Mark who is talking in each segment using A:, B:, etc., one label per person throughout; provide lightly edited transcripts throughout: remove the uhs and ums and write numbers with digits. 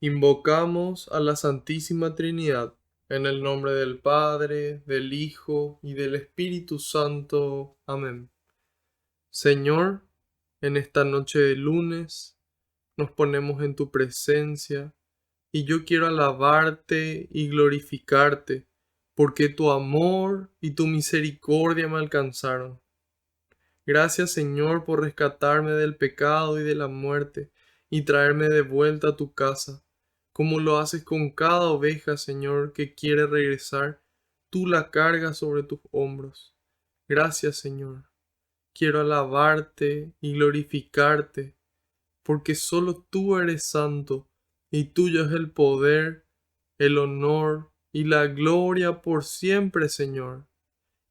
A: Invocamos a la Santísima Trinidad, en el nombre del Padre, del Hijo y del Espíritu Santo. Amén. Señor, en esta noche de lunes nos ponemos en tu presencia y yo quiero alabarte y glorificarte, porque tu amor y tu misericordia me alcanzaron. Gracias, Señor, por rescatarme del pecado y de la muerte y traerme de vuelta a tu casa, como lo haces con cada oveja, Señor, que quiere regresar. Tú la cargas sobre tus hombros. Gracias, Señor. Quiero alabarte y glorificarte, porque solo tú eres santo y tuyo es el poder, el honor y la gloria por siempre, Señor.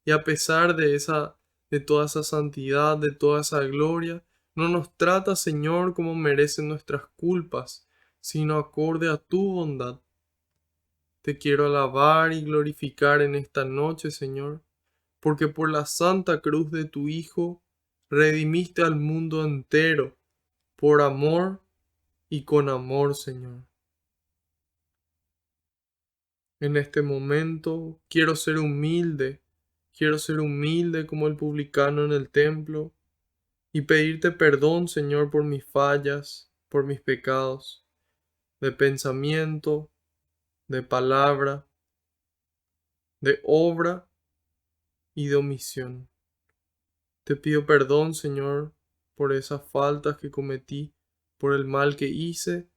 A: Y a pesar de toda esa santidad, de toda esa gloria, no nos trata, Señor, como merecen nuestras culpas, sino acorde a tu bondad. Te quiero alabar y glorificar en esta noche, Señor, porque por la santa cruz de tu Hijo redimiste al mundo entero, por amor y con amor, Señor. En este momento quiero ser humilde como el publicano en el templo y pedirte perdón, Señor, por mis fallas, por mis pecados, de pensamiento, de palabra, de obra y de omisión. Te pido perdón, Señor, por esas faltas que cometí, por el mal que hice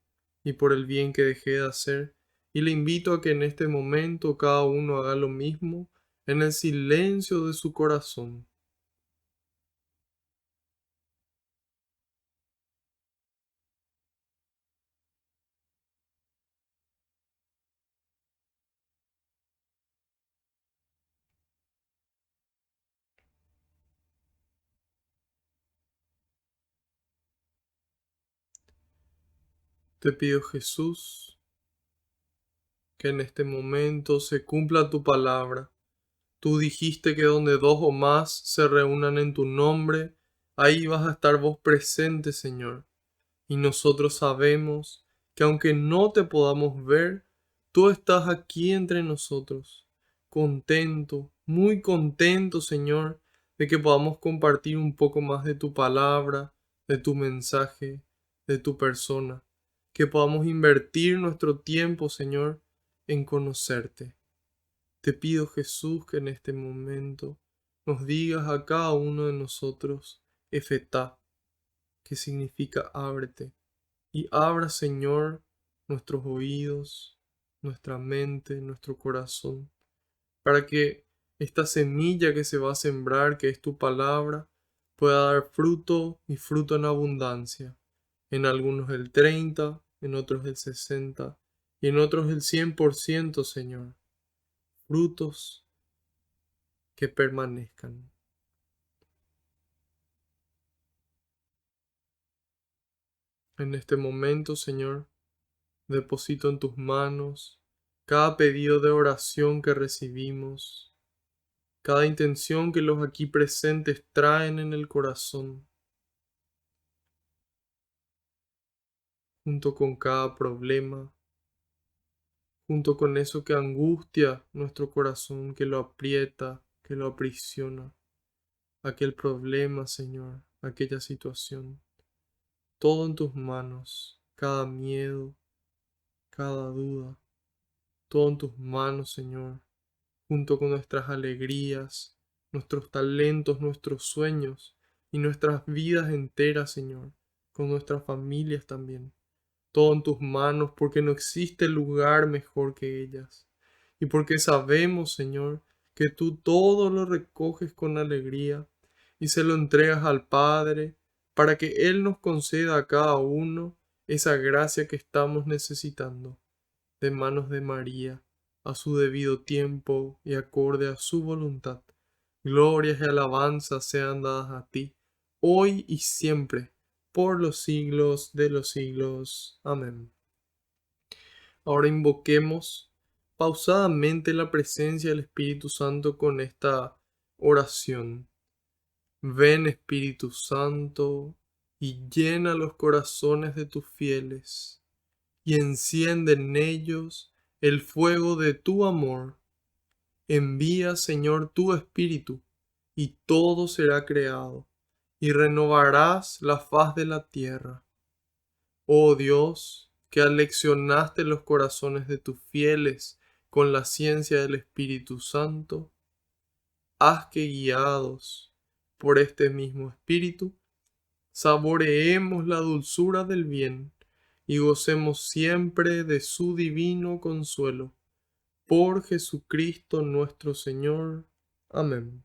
A: y por el bien que dejé de hacer. Y le invito a que en este momento cada uno haga lo mismo en el silencio de su corazón. Te pido, Jesús, que en este momento se cumpla tu palabra. Tú dijiste que donde dos o más se reúnan en tu nombre, ahí vas a estar vos presente, Señor. Y nosotros sabemos que aunque no te podamos ver, tú estás aquí entre nosotros. Contento, muy contento, Señor, de que podamos compartir un poco más de tu palabra, de tu mensaje, de tu persona. Que podamos invertir nuestro tiempo, Señor, en conocerte. Te pido, Jesús, que en este momento nos digas a cada uno de nosotros, Efetá, que significa ábrete, y abra, Señor, nuestros oídos, nuestra mente, nuestro corazón, para que esta semilla que se va a sembrar, que es tu palabra, pueda dar fruto y fruto en abundancia. En algunos el 30, en otros el 60 y en otros el 100%, Señor. Frutos que permanezcan. En este momento, Señor, deposito en tus manos cada pedido de oración que recibimos, cada intención que los aquí presentes traen en el corazón, junto con cada problema, junto con eso que angustia nuestro corazón, que lo aprieta, que lo aprisiona, aquel problema, Señor, aquella situación. Todo en tus manos, cada miedo, cada duda, todo en tus manos, Señor, junto con nuestras alegrías, nuestros talentos, nuestros sueños y nuestras vidas enteras, Señor, con nuestras familias también. Todo en tus manos porque no existe lugar mejor que ellas. Y porque sabemos, Señor, que tú todo lo recoges con alegría y se lo entregas al Padre para que Él nos conceda a cada uno esa gracia que estamos necesitando de manos de María, a su debido tiempo y acorde a su voluntad. Glorias y alabanzas sean dadas a ti, hoy y siempre, por los siglos de los siglos. Amén. Ahora invoquemos pausadamente la presencia del Espíritu Santo con esta oración. Ven, Espíritu Santo, y llena los corazones de tus fieles y enciende en ellos el fuego de tu amor. Envía, Señor, tu Espíritu, y todo será creado, y renovarás la faz de la tierra. Oh Dios, que aleccionaste los corazones de tus fieles con la ciencia del Espíritu Santo, haz que guiados por este mismo Espíritu, saboreemos la dulzura del bien y gocemos siempre de su divino consuelo. Por Jesucristo nuestro Señor. Amén.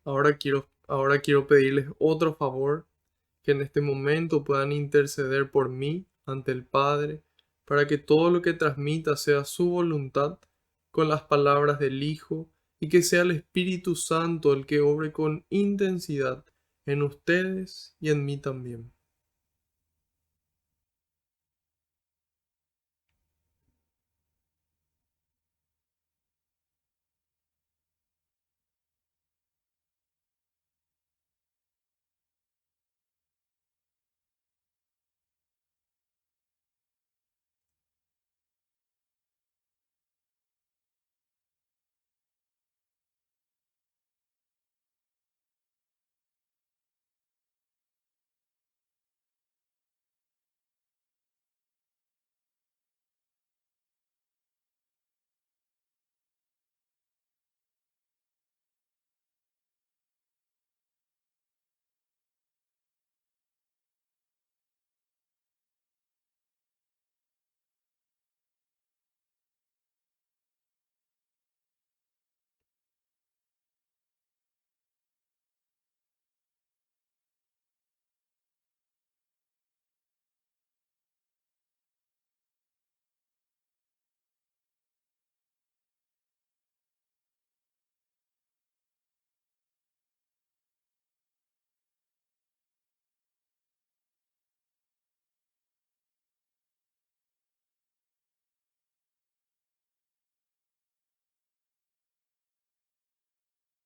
A: Ahora quiero pedirles otro favor, que en este momento puedan interceder por mí ante el Padre, para que todo lo que transmita sea su voluntad con las palabras del Hijo, y que sea el Espíritu Santo el que obre con intensidad en ustedes y en mí también.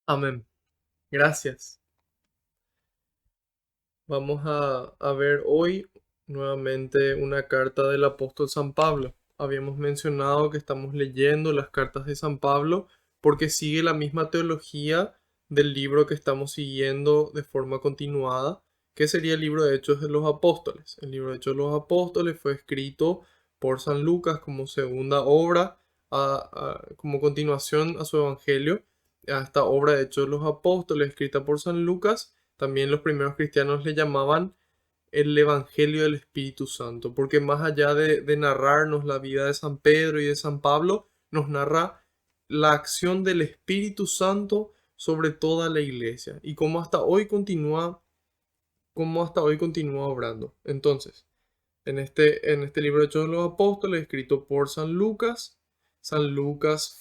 A: Amén. Gracias. Vamos a ver hoy nuevamente una carta del apóstol San Pablo. Habíamos mencionado que estamos leyendo las cartas de San Pablo porque sigue la misma teología del libro que estamos siguiendo de forma continuada, que sería el libro de Hechos de los Apóstoles. El libro de Hechos de los Apóstoles fue escrito por San Lucas como segunda obra, como continuación a su evangelio, a esta obra de Hechos de los Apóstoles escrita por San Lucas. También los primeros cristianos le llamaban el Evangelio del Espíritu Santo, porque más allá de narrarnos la vida de San Pedro y de San Pablo, nos narra la acción del Espíritu Santo sobre toda la iglesia y cómo hasta hoy continúa obrando. Entonces, en este libro de Hechos de los Apóstoles, escrito por San Lucas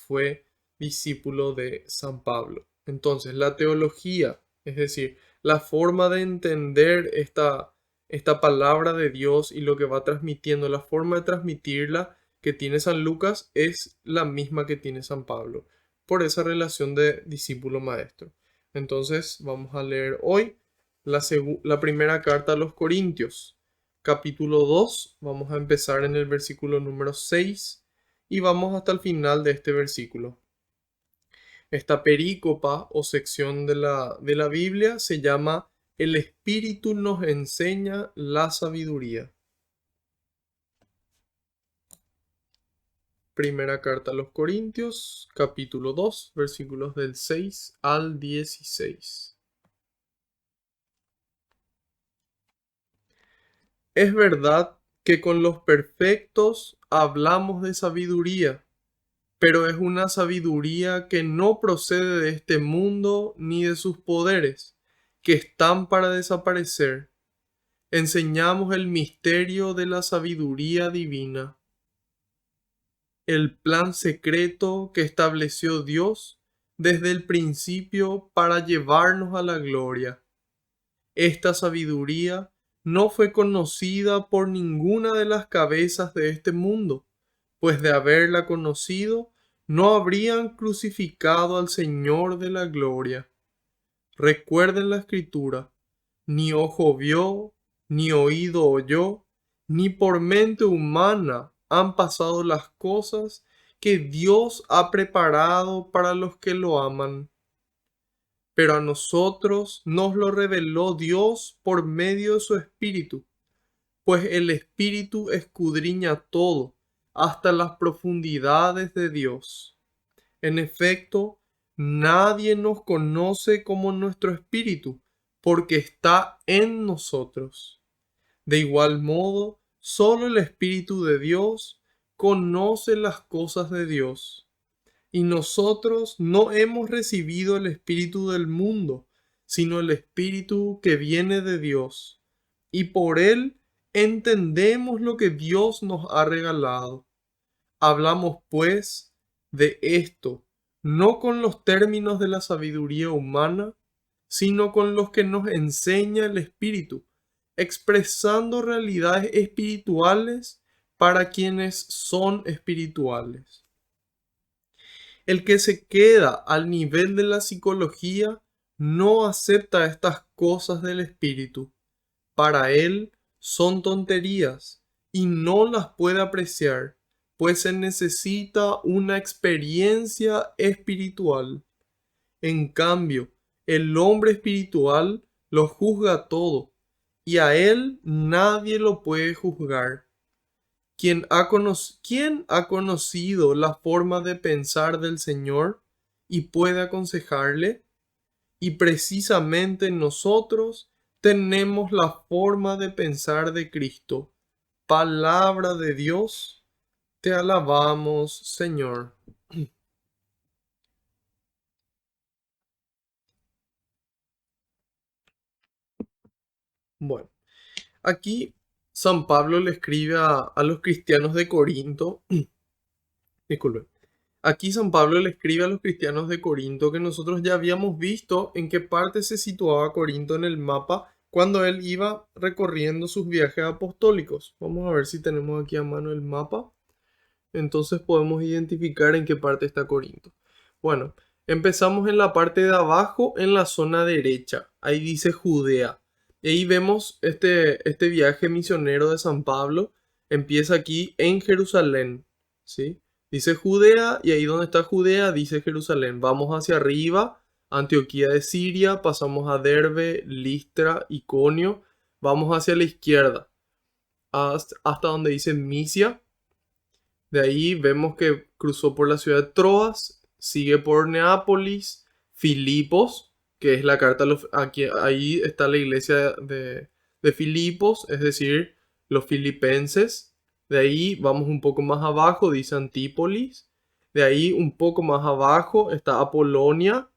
A: fue discípulo de San Pablo. Entonces, la teología, es decir, la forma de entender esta palabra de Dios y lo que va transmitiendo, la forma de transmitirla que tiene San Lucas es la misma que tiene San Pablo, por esa relación de discípulo-maestro. Entonces, vamos a leer hoy la primera carta a los Corintios capítulo 2, vamos a empezar en el versículo número 6 y vamos hasta el final de este versículo. Esta perícopa o sección de la Biblia se llama El Espíritu nos enseña la sabiduría. Primera carta a los Corintios, capítulo 2, versículos del 6 al 16. Es verdad que con los perfectos hablamos de sabiduría, pero es una sabiduría que no procede de este mundo ni de sus poderes, que están para desaparecer. Enseñamos el misterio de la sabiduría divina, el plan secreto que estableció Dios desde el principio para llevarnos a la gloria. Esta sabiduría no fue conocida por ninguna de las cabezas de este mundo, pues de haberla conocido, no habrían crucificado al Señor de la gloria. Recuerden la escritura, ni ojo vio, ni oído oyó, ni por mente humana han pasado las cosas que Dios ha preparado para los que lo aman. Pero a nosotros nos lo reveló Dios por medio de su Espíritu, pues el Espíritu escudriña todo, hasta las profundidades de Dios. En efecto, nadie nos conoce como nuestro Espíritu, porque está en nosotros. De igual modo, solo el Espíritu de Dios conoce las cosas de Dios. Y nosotros no hemos recibido el Espíritu del mundo, sino el Espíritu que viene de Dios. Y por él entendemos lo que Dios nos ha regalado. Hablamos, pues, de esto, no con los términos de la sabiduría humana, sino con los que nos enseña el Espíritu, expresando realidades espirituales para quienes son espirituales. El que se queda al nivel de la psicología no acepta estas cosas del Espíritu. Para él son tonterías y no las puede apreciar, pues se necesita una experiencia espiritual. En cambio, el hombre espiritual lo juzga todo y a él nadie lo puede juzgar. ¿Quién ha conocido la forma de pensar del Señor y puede aconsejarle? Y precisamente nosotros tenemos la forma de pensar de Cristo. Palabra de Dios, te alabamos, Señor. Bueno, aquí San Pablo le escribe a los cristianos de Corinto. Disculpe. Aquí San Pablo le escribe a los cristianos de Corinto que nosotros ya habíamos visto en qué parte se situaba Corinto en el mapa cuando él iba recorriendo sus viajes apostólicos. Vamos a ver si tenemos aquí a mano el mapa. Entonces podemos identificar en qué parte está Corinto. Bueno, empezamos en la parte de abajo, en la zona derecha. Ahí dice Judea. Y ahí vemos este viaje misionero de San Pablo. Empieza aquí en Jerusalén, ¿sí? Dice Judea y ahí donde está Judea dice Jerusalén. Vamos hacia arriba, Antioquía de Siria, pasamos a Derbe, Listra, Iconio. Vamos hacia la izquierda, hasta donde dice Misia. De ahí vemos que cruzó por la ciudad de Troas, sigue por Neápolis, Filipos, que es la carta, aquí, ahí está la iglesia de Filipos, es decir, los filipenses. De ahí vamos un poco más abajo, dice Antípolis. De ahí un poco más abajo está Apolonia.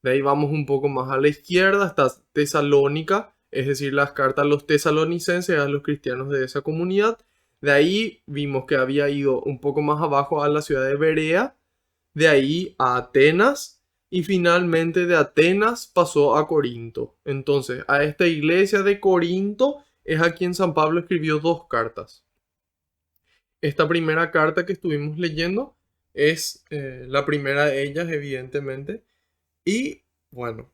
A: De ahí vamos un poco más a la izquierda, está Tesalónica, es decir, las cartas a los tesalonicenses, a los cristianos de esa comunidad. De ahí vimos que había ido un poco más abajo a la ciudad de Berea, de ahí a Atenas y finalmente de Atenas pasó a Corinto. Entonces, a esta iglesia de Corinto es a quien San Pablo escribió dos cartas. Esta primera carta que estuvimos leyendo es la primera de ellas, evidentemente. Y bueno,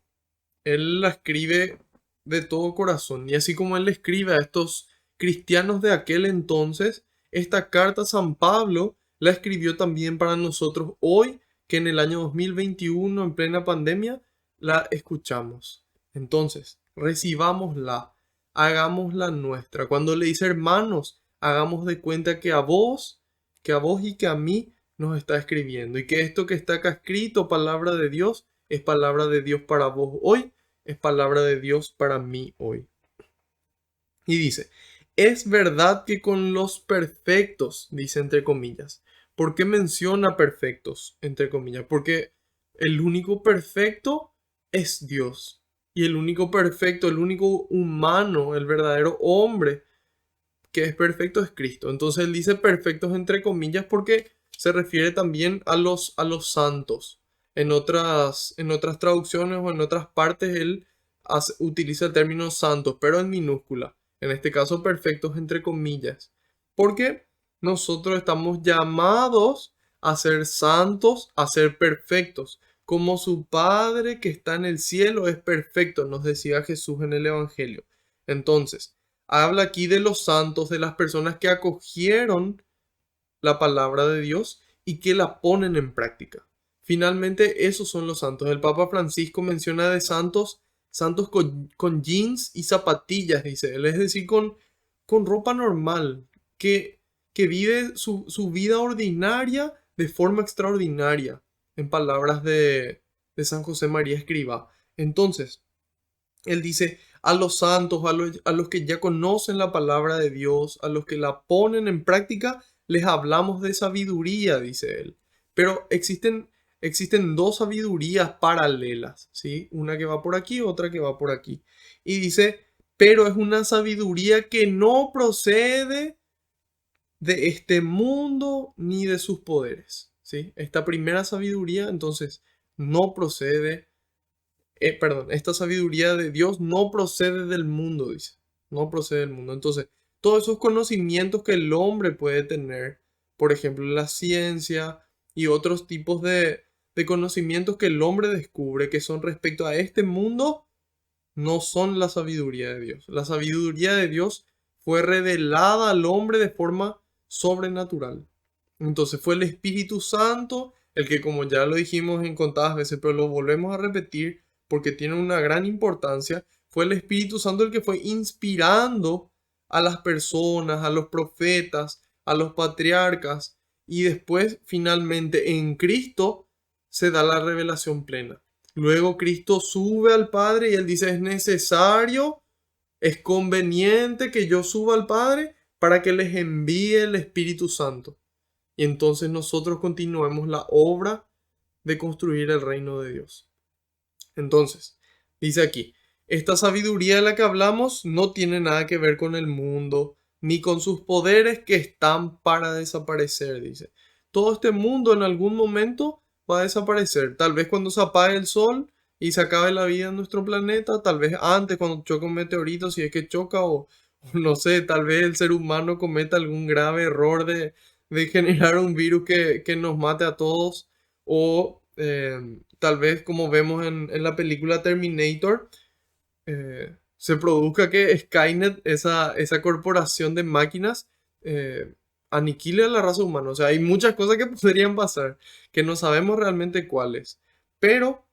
A: él la escribe de todo corazón. Y así como él le escribe a estos cristianos de aquel entonces, esta carta San Pablo la escribió también para nosotros hoy, que en el año 2021, en plena pandemia, la escuchamos. Entonces, recibámosla, hagámosla nuestra. Cuando le dice hermanos, hagamos de cuenta que a vos y que a mí nos está escribiendo. Y que esto que está acá escrito, palabra de Dios, es palabra de Dios para vos hoy, es palabra de Dios para mí hoy. Y dice, es verdad que con los perfectos, dice entre comillas. ¿Por qué menciona perfectos, entre comillas? Porque el único perfecto es Dios. Y el único perfecto, el único humano, el verdadero hombre que es perfecto es Cristo. Entonces él dice perfectos entre comillas porque se refiere también a los santos. En otras traducciones o en otras partes él utiliza el término santos, pero en minúscula. En este caso perfectos entre comillas. Porque nosotros estamos llamados a ser santos, a ser perfectos. Como su Padre que está en el cielo es perfecto, nos decía Jesús en el Evangelio. Entonces, Habla aquí de los santos, de las personas que acogieron la palabra de Dios y que la ponen en práctica. Finalmente, esos son los santos. El Papa Francisco menciona de santos, santos con jeans y zapatillas, dice él, es decir, con ropa normal, que vive su vida ordinaria de forma extraordinaria, en palabras de San José María Escrivá. Entonces, él dice, a los santos, a los que ya conocen la palabra de Dios, a los que la ponen en práctica, les hablamos de sabiduría, dice él. Pero existen dos sabidurías paralelas, ¿sí? Una que va por aquí, otra que va por aquí. Y dice, pero es una sabiduría que no procede de este mundo ni de sus poderes, ¿sí? Esta primera sabiduría, entonces, no procede perdón, esta sabiduría de Dios no procede del mundo, dice. No procede del mundo. Entonces, todos esos conocimientos que el hombre puede tener, por ejemplo, la ciencia y otros tipos de conocimientos que el hombre descubre que son respecto a este mundo, no son la sabiduría de Dios. La sabiduría de Dios fue revelada al hombre de forma sobrenatural. Entonces fue el Espíritu Santo el que, como ya lo dijimos en contadas veces, pero lo volvemos a repetir porque tiene una gran importancia, fue el Espíritu Santo el que fue inspirando a las personas, a los profetas, a los patriarcas, y después finalmente en Cristo se da la revelación plena. Luego Cristo sube al Padre y él dice, es necesario, es conveniente que yo suba al Padre para que les envíe el Espíritu Santo. Y entonces nosotros continuemos la obra de construir el reino de Dios. Entonces, dice aquí, esta sabiduría de la que hablamos no tiene nada que ver con el mundo, ni con sus poderes que están para desaparecer, dice. Todo este mundo en algún momento va a desaparecer. Tal vez cuando se apague el sol y se acabe la vida en nuestro planeta, tal vez antes cuando choque un meteorito, si es que choca, o no sé, tal vez el ser humano cometa algún grave error de generar un virus que nos mate a todos, o tal vez como vemos en la película Terminator, se produzca que Skynet, esa corporación de máquinas, aniquile a la raza humana. O sea, hay muchas cosas que podrían pasar, que no sabemos realmente cuáles. Pero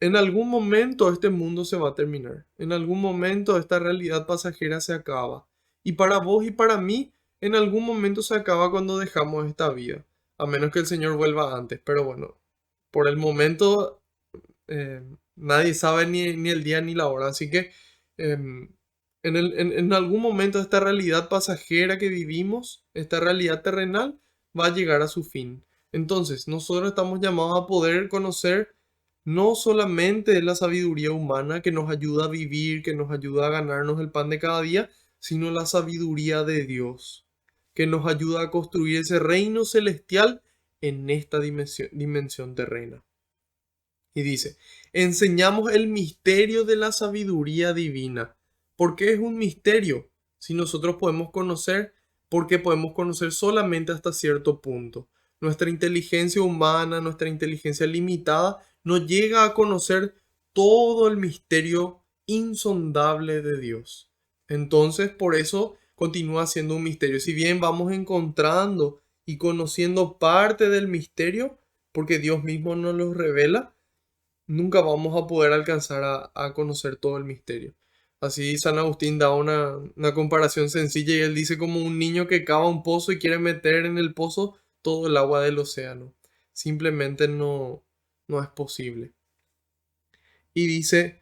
A: en algún momento este mundo se va a terminar. En algún momento esta realidad pasajera se acaba. Y para vos y para mí, en algún momento se acaba cuando dejamos esta vida. A menos que el Señor vuelva antes. Pero bueno, por el momento eh, nadie sabe ni el día ni la hora. Así que em, en algún momento esta realidad pasajera que vivimos, esta realidad terrenal, va a llegar a su fin. Entonces, nosotros estamos llamados a poder conocer no solamente la sabiduría humana que nos ayuda a vivir, que nos ayuda a ganarnos el pan de cada día, sino la sabiduría de Dios, que nos ayuda a construir ese reino celestial en esta dimensión terrena. Y dice, enseñamos el misterio de la sabiduría divina. ¿Por qué es un misterio? Si nosotros podemos conocer, porque podemos conocer solamente hasta cierto punto. Nuestra inteligencia humana, nuestra inteligencia limitada, no llega a conocer todo el misterio insondable de Dios. Entonces, por eso continúa siendo un misterio. Si bien vamos encontrando y conociendo parte del misterio, porque Dios mismo nos lo revela, nunca vamos a poder alcanzar a conocer todo el misterio. Así San Agustín da una comparación sencilla y él dice como un niño que cava un pozo y quiere meter en el pozo todo el agua del océano. Simplemente no es posible. Y dice,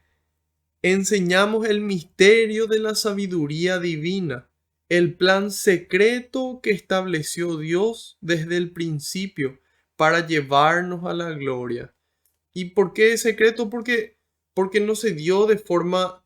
A: enseñamos el misterio de la sabiduría divina, el plan secreto que estableció Dios desde el principio para llevarnos a la gloria. ¿Y por qué es secreto? Porque no se dio de forma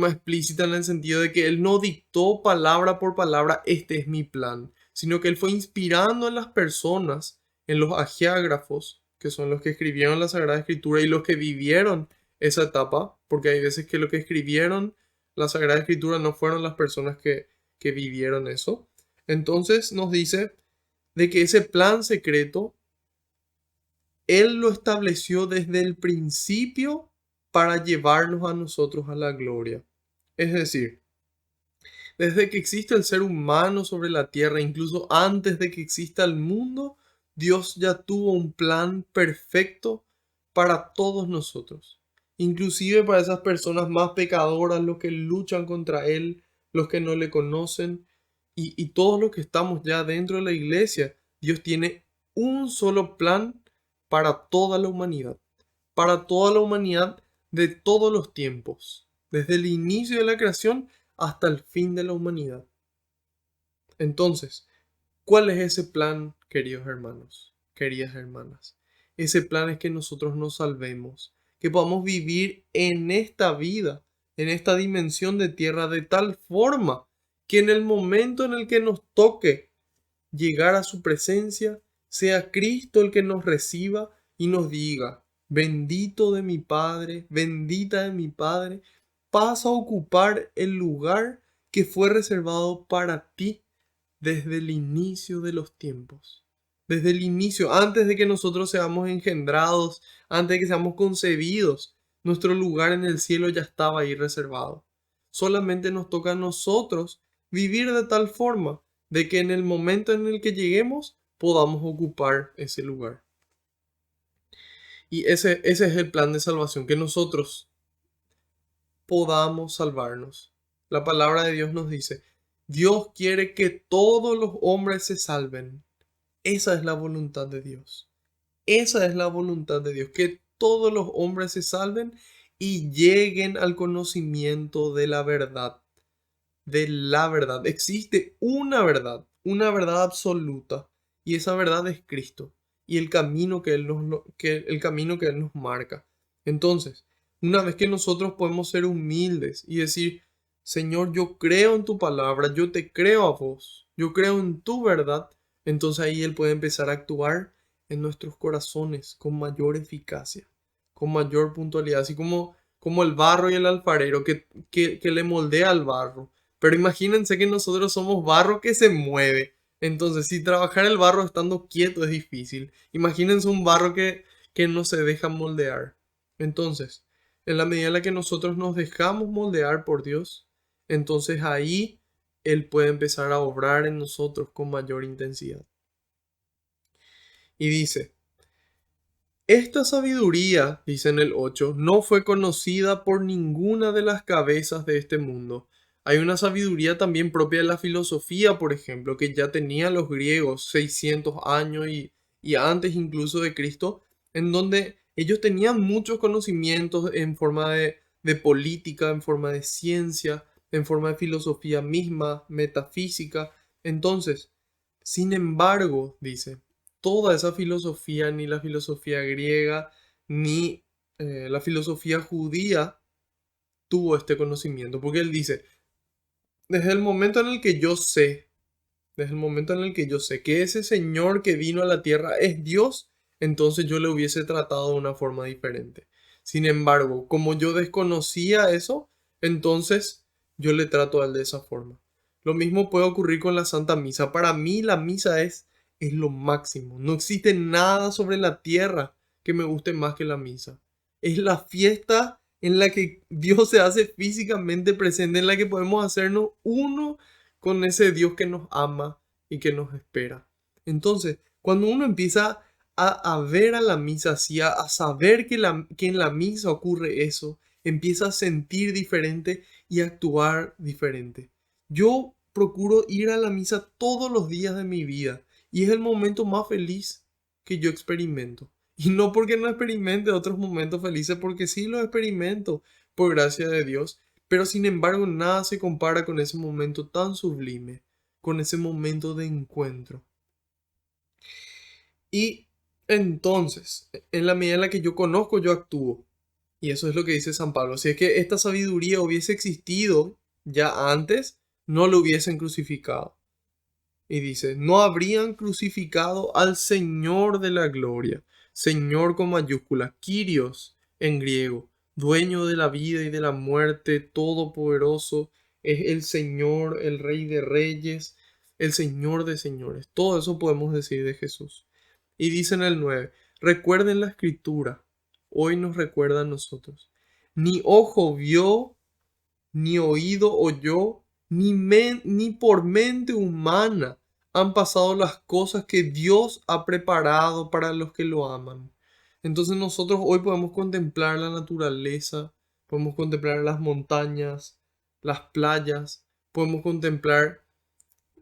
A: explícita en el sentido de que él no dictó palabra por palabra, este es mi plan, sino que él fue inspirando en las personas, en los agiágrafos, que son los que escribieron la Sagrada Escritura y los que vivieron esa etapa, porque hay veces que los que escribieron la Sagrada Escritura no fueron las personas que vivieron eso. Entonces nos dice de que ese plan secreto él lo estableció desde el principio para llevarnos a nosotros a la gloria. Es decir, Desde que existe el ser humano sobre la tierra, incluso antes de que exista el mundo, Dios ya tuvo un plan perfecto para todos nosotros. Inclusive para esas personas más pecadoras, los que luchan contra Él, los que no le conocen y todos los que estamos ya dentro de la iglesia. Dios tiene un solo plan para toda la humanidad. Para toda la humanidad de todos los tiempos. Desde el inicio de la creación hasta el fin de la humanidad. Entonces, ¿cuál es ese plan, queridos hermanos, queridas hermanas? Ese plan es que nosotros nos salvemos, que podamos vivir en esta vida, en esta dimensión de tierra, de tal forma que en el momento en el que nos toque llegar a su presencia, sea Cristo el que nos reciba y nos diga: bendito de mi Padre, bendita de mi Padre, pasa a ocupar el lugar que fue reservado para ti desde el inicio de los tiempos. Desde el inicio, antes de que nosotros seamos engendrados, antes de que seamos concebidos, nuestro lugar en el cielo ya estaba ahí reservado. Solamente nos toca a nosotros vivir de tal forma de que en el momento en el que lleguemos podamos ocupar ese lugar. Y ese es el plan de salvación, que nosotros podamos salvarnos. La palabra de Dios nos dice: Dios quiere que todos los hombres se salven. Esa es la voluntad de Dios. Esa es la voluntad de Dios, que todos los hombres se salven y lleguen al conocimiento de la verdad. De la verdad. Existe una verdad absoluta, y esa verdad es Cristo y el camino que el camino que Él nos marca. Entonces, una vez que nosotros podemos ser humildes y decir: Señor, yo creo en tu palabra, yo te creo a vos, yo creo en tu verdad, entonces ahí Él puede empezar a actuar en nuestros corazones con mayor eficacia, con mayor puntualidad, así como el barro y el alfarero que le moldea al barro. Pero imagínense que nosotros somos barro que se mueve. Entonces, si trabajar el barro estando quieto es difícil, imagínense un barro que no se deja moldear. Entonces, en la medida en la que nosotros nos dejamos moldear por Dios, entonces ahí Él puede empezar a obrar en nosotros con mayor intensidad. Y dice: esta sabiduría, dice en el 8, no fue conocida por ninguna de las cabezas de este mundo. Hay una sabiduría también propia de la filosofía, por ejemplo, que ya tenían los griegos 600 años y antes incluso de Cristo, en donde ellos tenían muchos conocimientos en forma de política, en forma de ciencia, en forma de filosofía misma, metafísica. Entonces, sin embargo, dice, toda esa filosofía, ni la filosofía griega, ni la filosofía judía tuvo este conocimiento. Porque él dice: desde el momento en el que yo sé, desde el momento en el que yo sé que ese Señor que vino a la tierra es Dios, entonces yo le hubiese tratado de una forma diferente. Sin embargo, como yo desconocía eso, entonces yo le trato a él de esa forma. Lo mismo puede ocurrir con la Santa Misa. Para mí la misa es lo máximo. No existe nada sobre la tierra que me guste más que la misa. Es la fiesta en la que Dios se hace físicamente presente, en la que podemos hacernos uno con ese Dios que nos ama y que nos espera. Entonces, cuando uno empieza a ver a la misa así, a saber que en la misa ocurre eso, empieza a sentir diferente y a actuar diferente. Yo procuro ir a la misa todos los días de mi vida y es el momento más feliz que yo experimento. Y no porque no experimente otros momentos felices, porque sí los experimento, por gracia de Dios. Pero sin embargo, nada se compara con ese momento tan sublime, con ese momento de encuentro. Y entonces, en la medida en la que yo conozco, yo actúo. Y eso es lo que dice San Pablo. Si es que esta sabiduría hubiese existido ya antes, no lo hubiesen crucificado. Y dice: no habrían crucificado al Señor de la gloria. Señor con mayúscula, Kyrios en griego, dueño de la vida y de la muerte, todopoderoso, es el Señor, el Rey de reyes, el Señor de señores. Todo eso podemos decir de Jesús. Y dice en el 9, recuerden la escritura, hoy nos recuerda a nosotros. Ni ojo vio, ni oído oyó, ni por mente humana han pasado las cosas que Dios ha preparado para los que lo aman. Entonces nosotros hoy podemos contemplar la naturaleza, podemos contemplar las montañas, las playas, podemos contemplar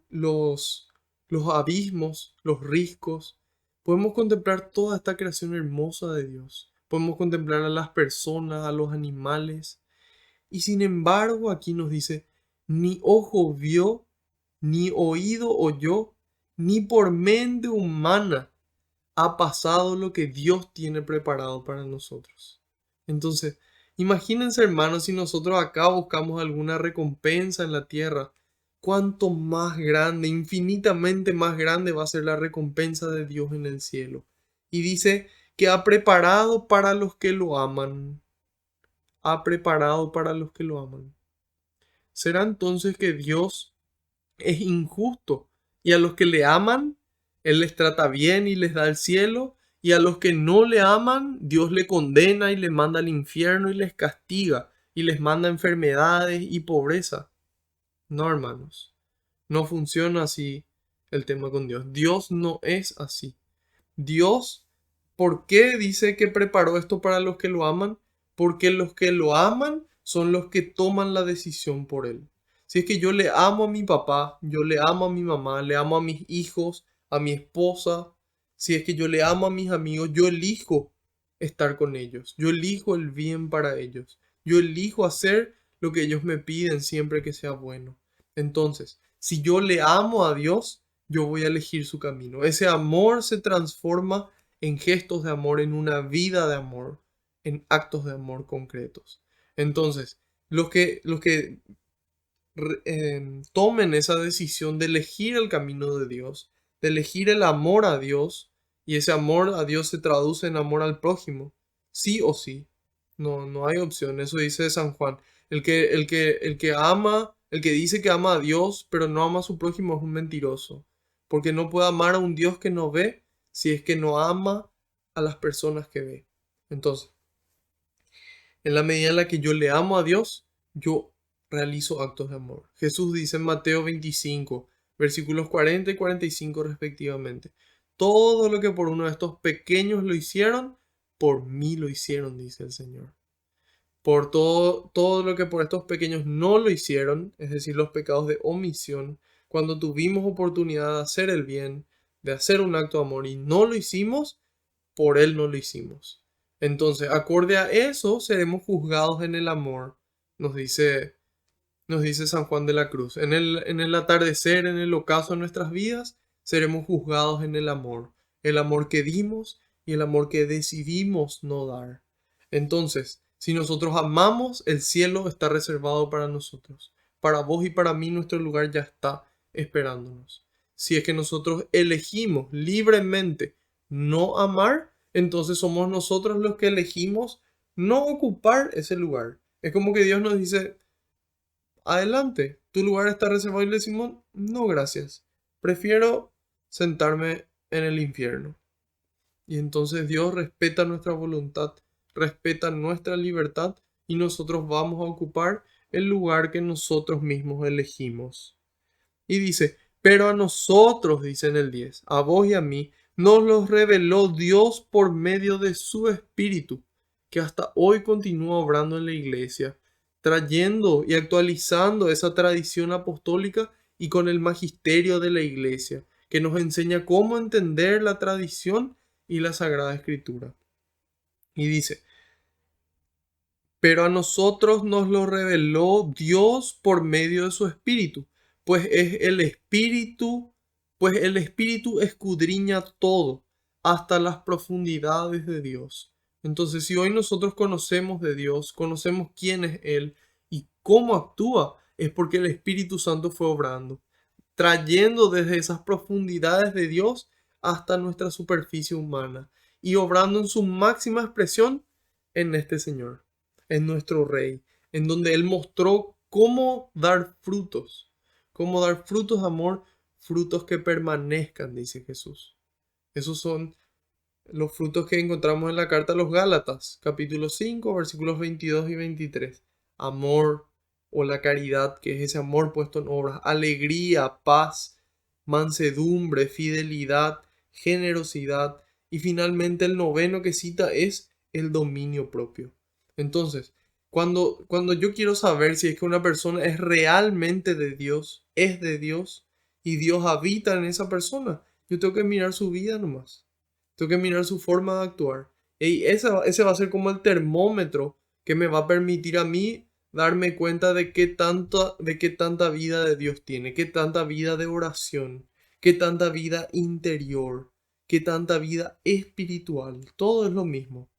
A: los, los abismos, los riscos, podemos contemplar toda esta creación hermosa de Dios. Podemos contemplar a las personas, a los animales. Y sin embargo, aquí nos dice, ni ojo vio, ni oído oyó, ni por mente humana ha pasado lo que Dios tiene preparado para nosotros. Entonces, imagínense, hermanos, si nosotros acá buscamos alguna recompensa en la tierra, cuánto más grande, infinitamente más grande va a ser la recompensa de Dios en el cielo. Y dice que ha preparado para los que lo aman. Ha preparado para los que lo aman. ¿Será entonces que Dios es injusto y a los que le aman, Él les trata bien y les da el cielo, y a los que no le aman, Dios le condena y le manda al infierno y les castiga y les manda enfermedades y pobreza? No, hermanos, no funciona así el tema con Dios. Dios no es así. Dios, ¿por qué dice que preparó esto para los que lo aman? Porque los que lo aman son los que toman la decisión por Él. Si es que yo le amo a mi papá, yo le amo a mi mamá, le amo a mis hijos, a mi esposa, si es que yo le amo a mis amigos, yo elijo estar con ellos, yo elijo el bien para ellos, yo elijo hacer lo que ellos me piden siempre que sea bueno. Entonces, si yo le amo a Dios, yo voy a elegir su camino. Ese amor se transforma en gestos de amor, en una vida de amor, en actos de amor concretos. Entonces, los que tomen esa decisión de elegir el camino de Dios, de elegir el amor a Dios, y ese amor a Dios se traduce en amor al prójimo, sí o sí. No, no hay opción. Eso dice San Juan. El que ama, el que dice que ama a Dios, pero no ama a su prójimo es un mentiroso. Porque no puede amar a un Dios que no ve si es que no ama a las personas que ve. Entonces, en la medida en la que yo le amo a Dios, yo realizo actos de amor. Jesús dice en Mateo 25, versículos 40 y 45 respectivamente: todo lo que por uno de estos pequeños lo hicieron, por mí lo hicieron, dice el Señor. Por todo lo que por estos pequeños no lo hicieron, es decir, los pecados de omisión, cuando tuvimos oportunidad de hacer el bien, de hacer un acto de amor y no lo hicimos, por Él no lo hicimos. Entonces, acorde a eso, seremos juzgados en el amor, nos dice, nos dice San Juan de la Cruz. En el atardecer, en el ocaso de nuestras vidas, seremos juzgados en el amor que dimos y el amor que decidimos no dar. Entonces, si nosotros amamos, el cielo está reservado para nosotros. Para vos y para mí nuestro lugar ya está esperándonos. Si es que nosotros elegimos libremente no amar, entonces somos nosotros los que elegimos no ocupar ese lugar. Es como que Dios nos dice: adelante, tu lugar está reservado, y le decimos: no, gracias, prefiero sentarme en el infierno. Y entonces Dios respeta nuestra voluntad, respeta nuestra libertad, y nosotros vamos a ocupar el lugar que nosotros mismos elegimos. Y dice: pero a nosotros, dice en el 10, a vos y a mí, nos los reveló Dios por medio de su Espíritu, que hasta hoy continúa obrando en la iglesia, trayendo y actualizando esa tradición apostólica y con el magisterio de la iglesia, que nos enseña cómo entender la tradición y la Sagrada Escritura. Y dice: pero a nosotros nos lo reveló Dios por medio de su Espíritu, pues es el Espíritu, pues el Espíritu escudriña todo, hasta las profundidades de Dios. Entonces, si hoy nosotros conocemos de Dios, conocemos quién es Él y cómo actúa, es porque el Espíritu Santo fue obrando, trayendo desde esas profundidades de Dios hasta nuestra superficie humana y obrando en su máxima expresión en este Señor, en nuestro Rey, en donde Él mostró cómo dar frutos de amor, frutos que permanezcan, dice Jesús. Esos son los frutos que encontramos en la carta a los Gálatas, capítulo 5, versículos 22 y 23. Amor, o la caridad, que es ese amor puesto en obras, alegría, paz, mansedumbre, fidelidad, generosidad, y finalmente el noveno que cita es el dominio propio. Entonces, cuando yo quiero saber si es que una persona es realmente de Dios, es de Dios, y Dios habita en esa persona, yo tengo que mirar su vida nomás. Tengo que mirar su forma de actuar. Y ese va a ser como el termómetro que me va a permitir a mí darme cuenta de qué tanta vida de Dios tiene, qué tanta vida de oración, qué tanta vida interior, qué tanta vida espiritual. Todo es lo mismo.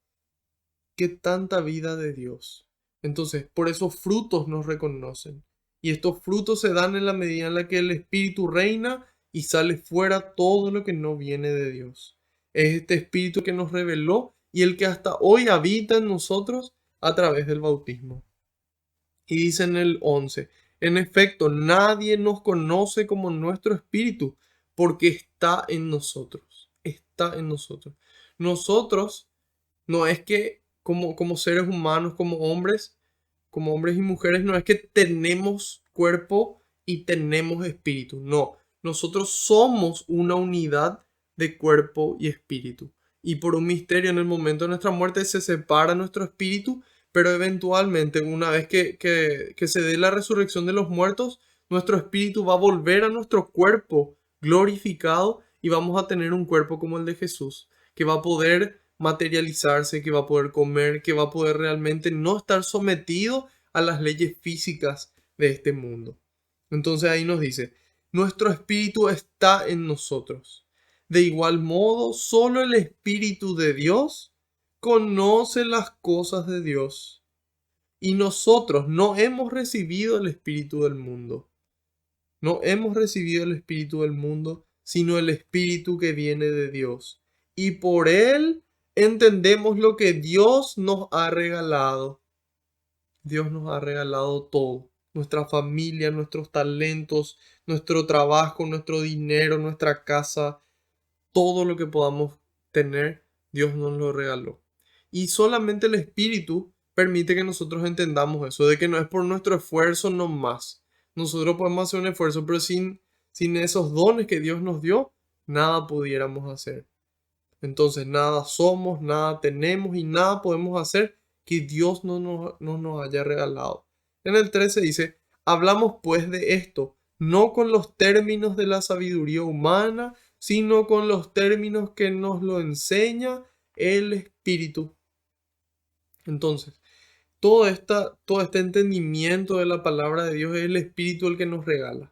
A: Qué tanta vida de Dios. Entonces, por esos frutos nos reconocen. Y estos frutos se dan en la medida en la que el Espíritu reina y sale fuera todo lo que no viene de Dios. Es este Espíritu que nos reveló y el que hasta hoy habita en nosotros a través del bautismo. Y dice en el 11, en efecto, nadie nos conoce como nuestro espíritu, porque está en nosotros. Está en nosotros. Nosotros no es que como seres humanos, como hombres y mujeres, no es que tenemos cuerpo y tenemos espíritu. No, nosotros somos una unidad de cuerpo y espíritu. Y por un misterio en el momento de nuestra muerte se separa nuestro espíritu, pero eventualmente una vez que se dé la resurrección de los muertos, nuestro espíritu va a volver a nuestro cuerpo glorificado y vamos a tener un cuerpo como el de Jesús, que va a poder materializarse, que va a poder comer, que va a poder realmente no estar sometido a las leyes físicas de este mundo. Entonces ahí nos dice, nuestro espíritu está en nosotros. De igual modo, solo el Espíritu de Dios conoce las cosas de Dios. Y nosotros no hemos recibido el Espíritu del mundo. No hemos recibido el Espíritu del mundo, sino el Espíritu que viene de Dios. Y por él entendemos lo que Dios nos ha regalado. Dios nos ha regalado todo. Nuestra familia, nuestros talentos, nuestro trabajo, nuestro dinero, nuestra casa, todo lo que podamos tener, Dios nos lo regaló. Y solamente el Espíritu permite que nosotros entendamos eso, de que no es por nuestro esfuerzo nomás. Nosotros podemos hacer un esfuerzo, pero sin esos dones que Dios nos dio, nada pudiéramos hacer. Entonces, nada somos, nada tenemos y nada podemos hacer que Dios no nos haya regalado. En el 13 dice, hablamos pues de esto, no con los términos de la sabiduría humana, sino con los términos que nos lo enseña el Espíritu. Entonces, todo este entendimiento de la palabra de Dios es el Espíritu el que nos regala.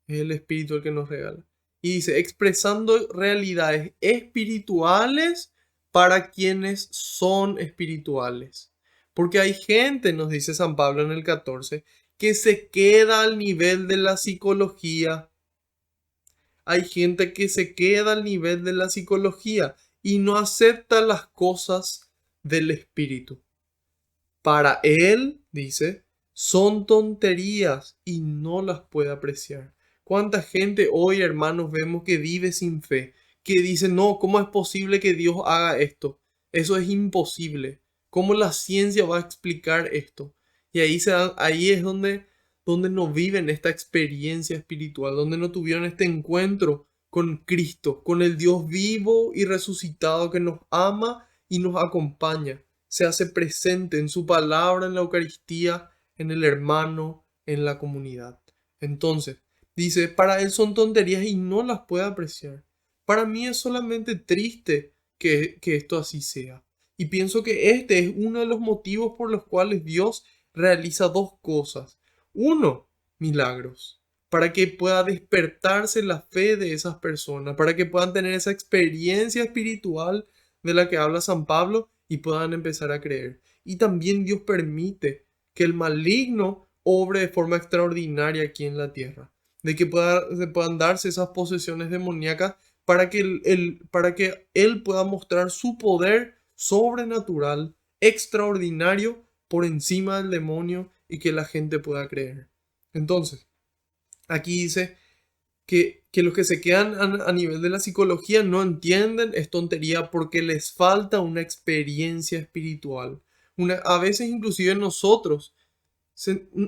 A: Es el Espíritu el que nos regala. Y dice, expresando realidades espirituales para quienes son espirituales. Porque hay gente, nos dice San Pablo en el 14, que se queda al nivel de la psicología. Hay gente que se queda al nivel de la psicología y no acepta las cosas del espíritu. Para él, dice, son tonterías y no las puede apreciar. ¿Cuánta gente hoy, hermanos, vemos que vive sin fe? Que dice, no, ¿cómo es posible que Dios haga esto? Eso es imposible. ¿Cómo la ciencia va a explicar esto? Y ahí es donde no viven esta experiencia espiritual, donde no tuvieron este encuentro con Cristo, con el Dios vivo y resucitado que nos ama y nos acompaña. Se hace presente en su palabra, en la Eucaristía, en el hermano, en la comunidad. Entonces, dice, para él son tonterías y no las puede apreciar. Para mí es solamente triste que esto así sea. Y pienso que este es uno de los motivos por los cuales Dios realiza dos cosas. Uno, milagros, para que pueda despertarse la fe de esas personas, para que puedan tener esa experiencia espiritual de la que habla San Pablo y puedan empezar a creer. Y también Dios permite que el maligno obre de forma extraordinaria aquí en la tierra, de que se puedan darse esas posesiones demoníacas para que para que Él pueda mostrar su poder sobrenatural, extraordinario, por encima del demonio y que la gente pueda creer. Entonces, aquí dice que los que se quedan a nivel de la psicología no entienden, es tontería porque les falta una experiencia espiritual. A veces inclusive nosotros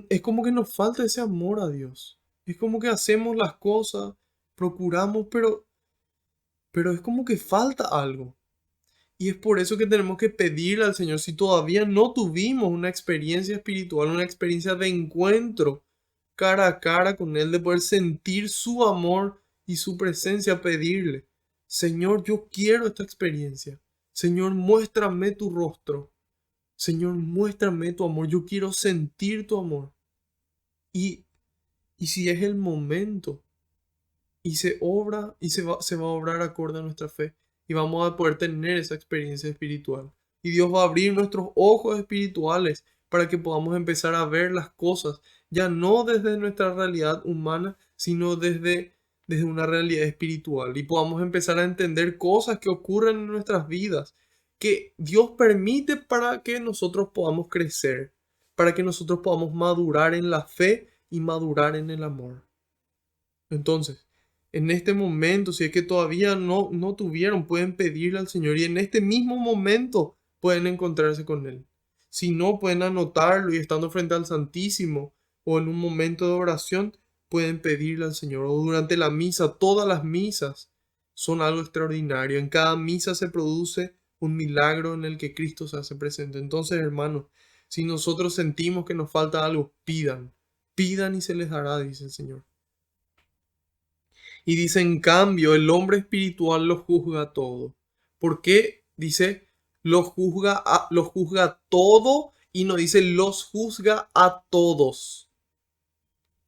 A: Es como que nos falta ese amor a Dios. Es como que hacemos las cosas, procuramos, pero es como que falta algo. Y es por eso que tenemos que pedirle al Señor, si todavía no tuvimos una experiencia espiritual, una experiencia de encuentro cara a cara con Él, de poder sentir su amor y su presencia, pedirle, Señor, yo quiero esta experiencia. Señor, muéstrame tu rostro. Señor, muéstrame tu amor. Yo quiero sentir tu amor. Y, y si es el momento, y se obra, y se va a obrar acorde a nuestra fe, y vamos a poder tener esa experiencia espiritual. Y Dios va a abrir nuestros ojos espirituales para que podamos empezar a ver las cosas, ya no desde nuestra realidad humana, sino desde una realidad espiritual. Y podamos empezar a entender cosas que ocurren en nuestras vidas, que Dios permite para que nosotros podamos crecer, para que nosotros podamos madurar en la fe y madurar en el amor. Entonces, en este momento, si es que todavía no tuvieron, pueden pedirle al Señor y en este mismo momento pueden encontrarse con Él. Si no, pueden anotarlo y estando frente al Santísimo o en un momento de oración, pueden pedirle al Señor. O durante la misa, todas las misas son algo extraordinario. En cada misa se produce un milagro en el que Cristo se hace presente. Entonces, hermanos, si nosotros sentimos que nos falta algo, pidan y se les dará, dice el Señor. Y dice, en cambio, el hombre espiritual lo juzga todo. ¿Por qué? Dice, lo juzga todo y no dice, los juzga a todos.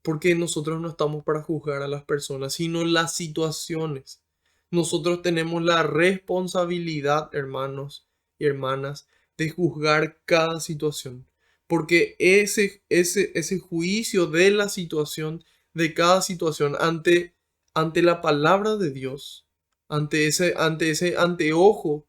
A: Porque nosotros no estamos para juzgar a las personas, sino las situaciones. Nosotros tenemos la responsabilidad, hermanos y hermanas, de juzgar cada situación. Porque ese juicio de la situación, de cada situación, ante la palabra de Dios, ante ese anteojo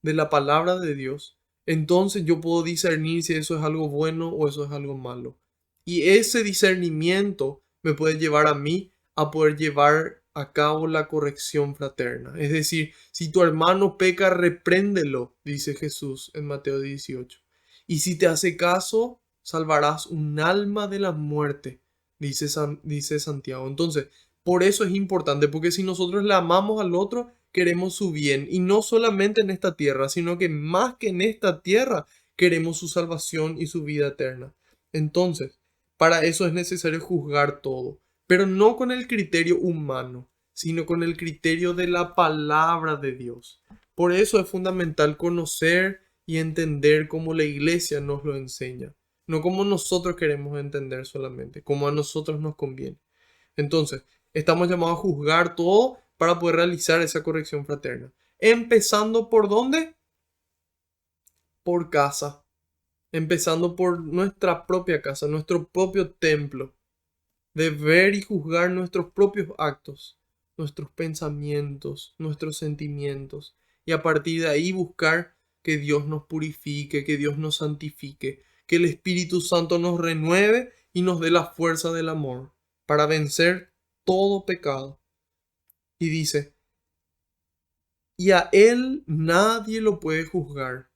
A: de la palabra de Dios, entonces yo puedo discernir si eso es algo bueno o eso es algo malo. Y ese discernimiento me puede llevar a mí a poder llevar a cabo la corrección fraterna. Es decir, si tu hermano peca, repréndelo, dice Jesús en Mateo 18. Y si te hace caso, salvarás un alma de la muerte, dice Santiago. Entonces, por eso es importante, porque si nosotros le amamos al otro, queremos su bien, y no solamente en esta tierra, sino que más que en esta tierra, queremos su salvación y su vida eterna. Entonces, para eso es necesario juzgar todo, pero no con el criterio humano, sino con el criterio de la palabra de Dios. Por eso es fundamental conocer y entender cómo la iglesia nos lo enseña, no como nosotros queremos entender solamente, como a nosotros nos conviene. Entonces, estamos llamados a juzgar todo para poder realizar esa corrección fraterna. Empezando por ¿dónde? Por casa. Empezando por nuestra propia casa, nuestro propio templo. De ver y juzgar nuestros propios actos, nuestros pensamientos, nuestros sentimientos. Y a partir de ahí buscar que Dios nos purifique, que Dios nos santifique, que el Espíritu Santo nos renueve y nos dé la fuerza del amor para vencer todo pecado. Y dice, y a Él nadie lo puede juzgar.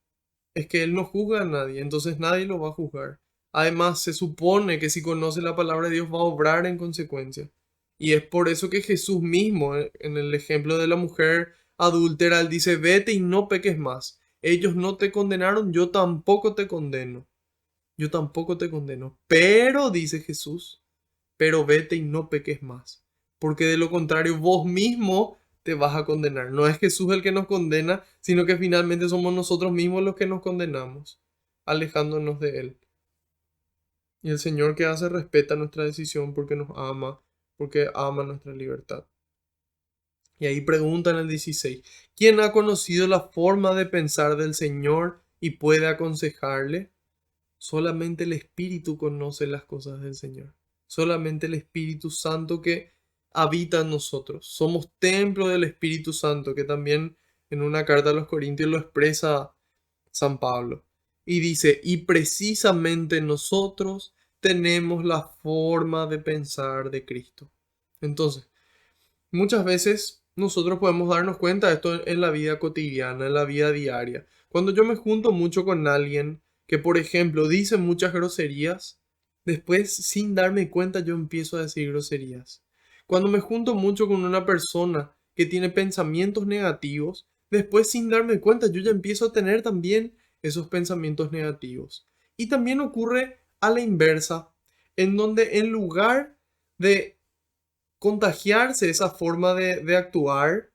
A: Es que Él no juzga a nadie, entonces nadie lo va a juzgar. Además, se supone que si conoce la palabra de Dios va a obrar en consecuencia. Y es por eso que Jesús mismo, en el ejemplo de la mujer adúltera, él dice, vete y no peques más. Ellos no te condenaron, yo tampoco te condeno. Yo tampoco te condeno. Pero, dice Jesús, pero vete y no peques más. Porque de lo contrario, vos mismo te vas a condenar. No es Jesús el que nos condena, sino que finalmente somos nosotros mismos los que nos condenamos, alejándonos de Él. Y el Señor, que hace, respeta nuestra decisión porque nos ama, porque ama nuestra libertad. Y ahí pregunta en el 16, ¿quién ha conocido la forma de pensar del Señor y puede aconsejarle? Solamente el Espíritu conoce las cosas del Señor. Solamente el Espíritu Santo que habita en nosotros. Somos templo del Espíritu Santo, que también en una carta a los Corintios lo expresa San Pablo. Y dice, y precisamente nosotros tenemos la forma de pensar de Cristo. Entonces, muchas veces nosotros podemos darnos cuenta de esto en la vida cotidiana, en la vida diaria. Cuando yo me junto mucho con alguien que, por ejemplo, dice muchas groserías, después sin darme cuenta yo empiezo a decir groserías. Cuando me junto mucho con una persona que tiene pensamientos negativos, después sin darme cuenta yo ya empiezo a tener también esos pensamientos negativos. Y también ocurre a la inversa, en donde en lugar de contagiarse esa forma de actuar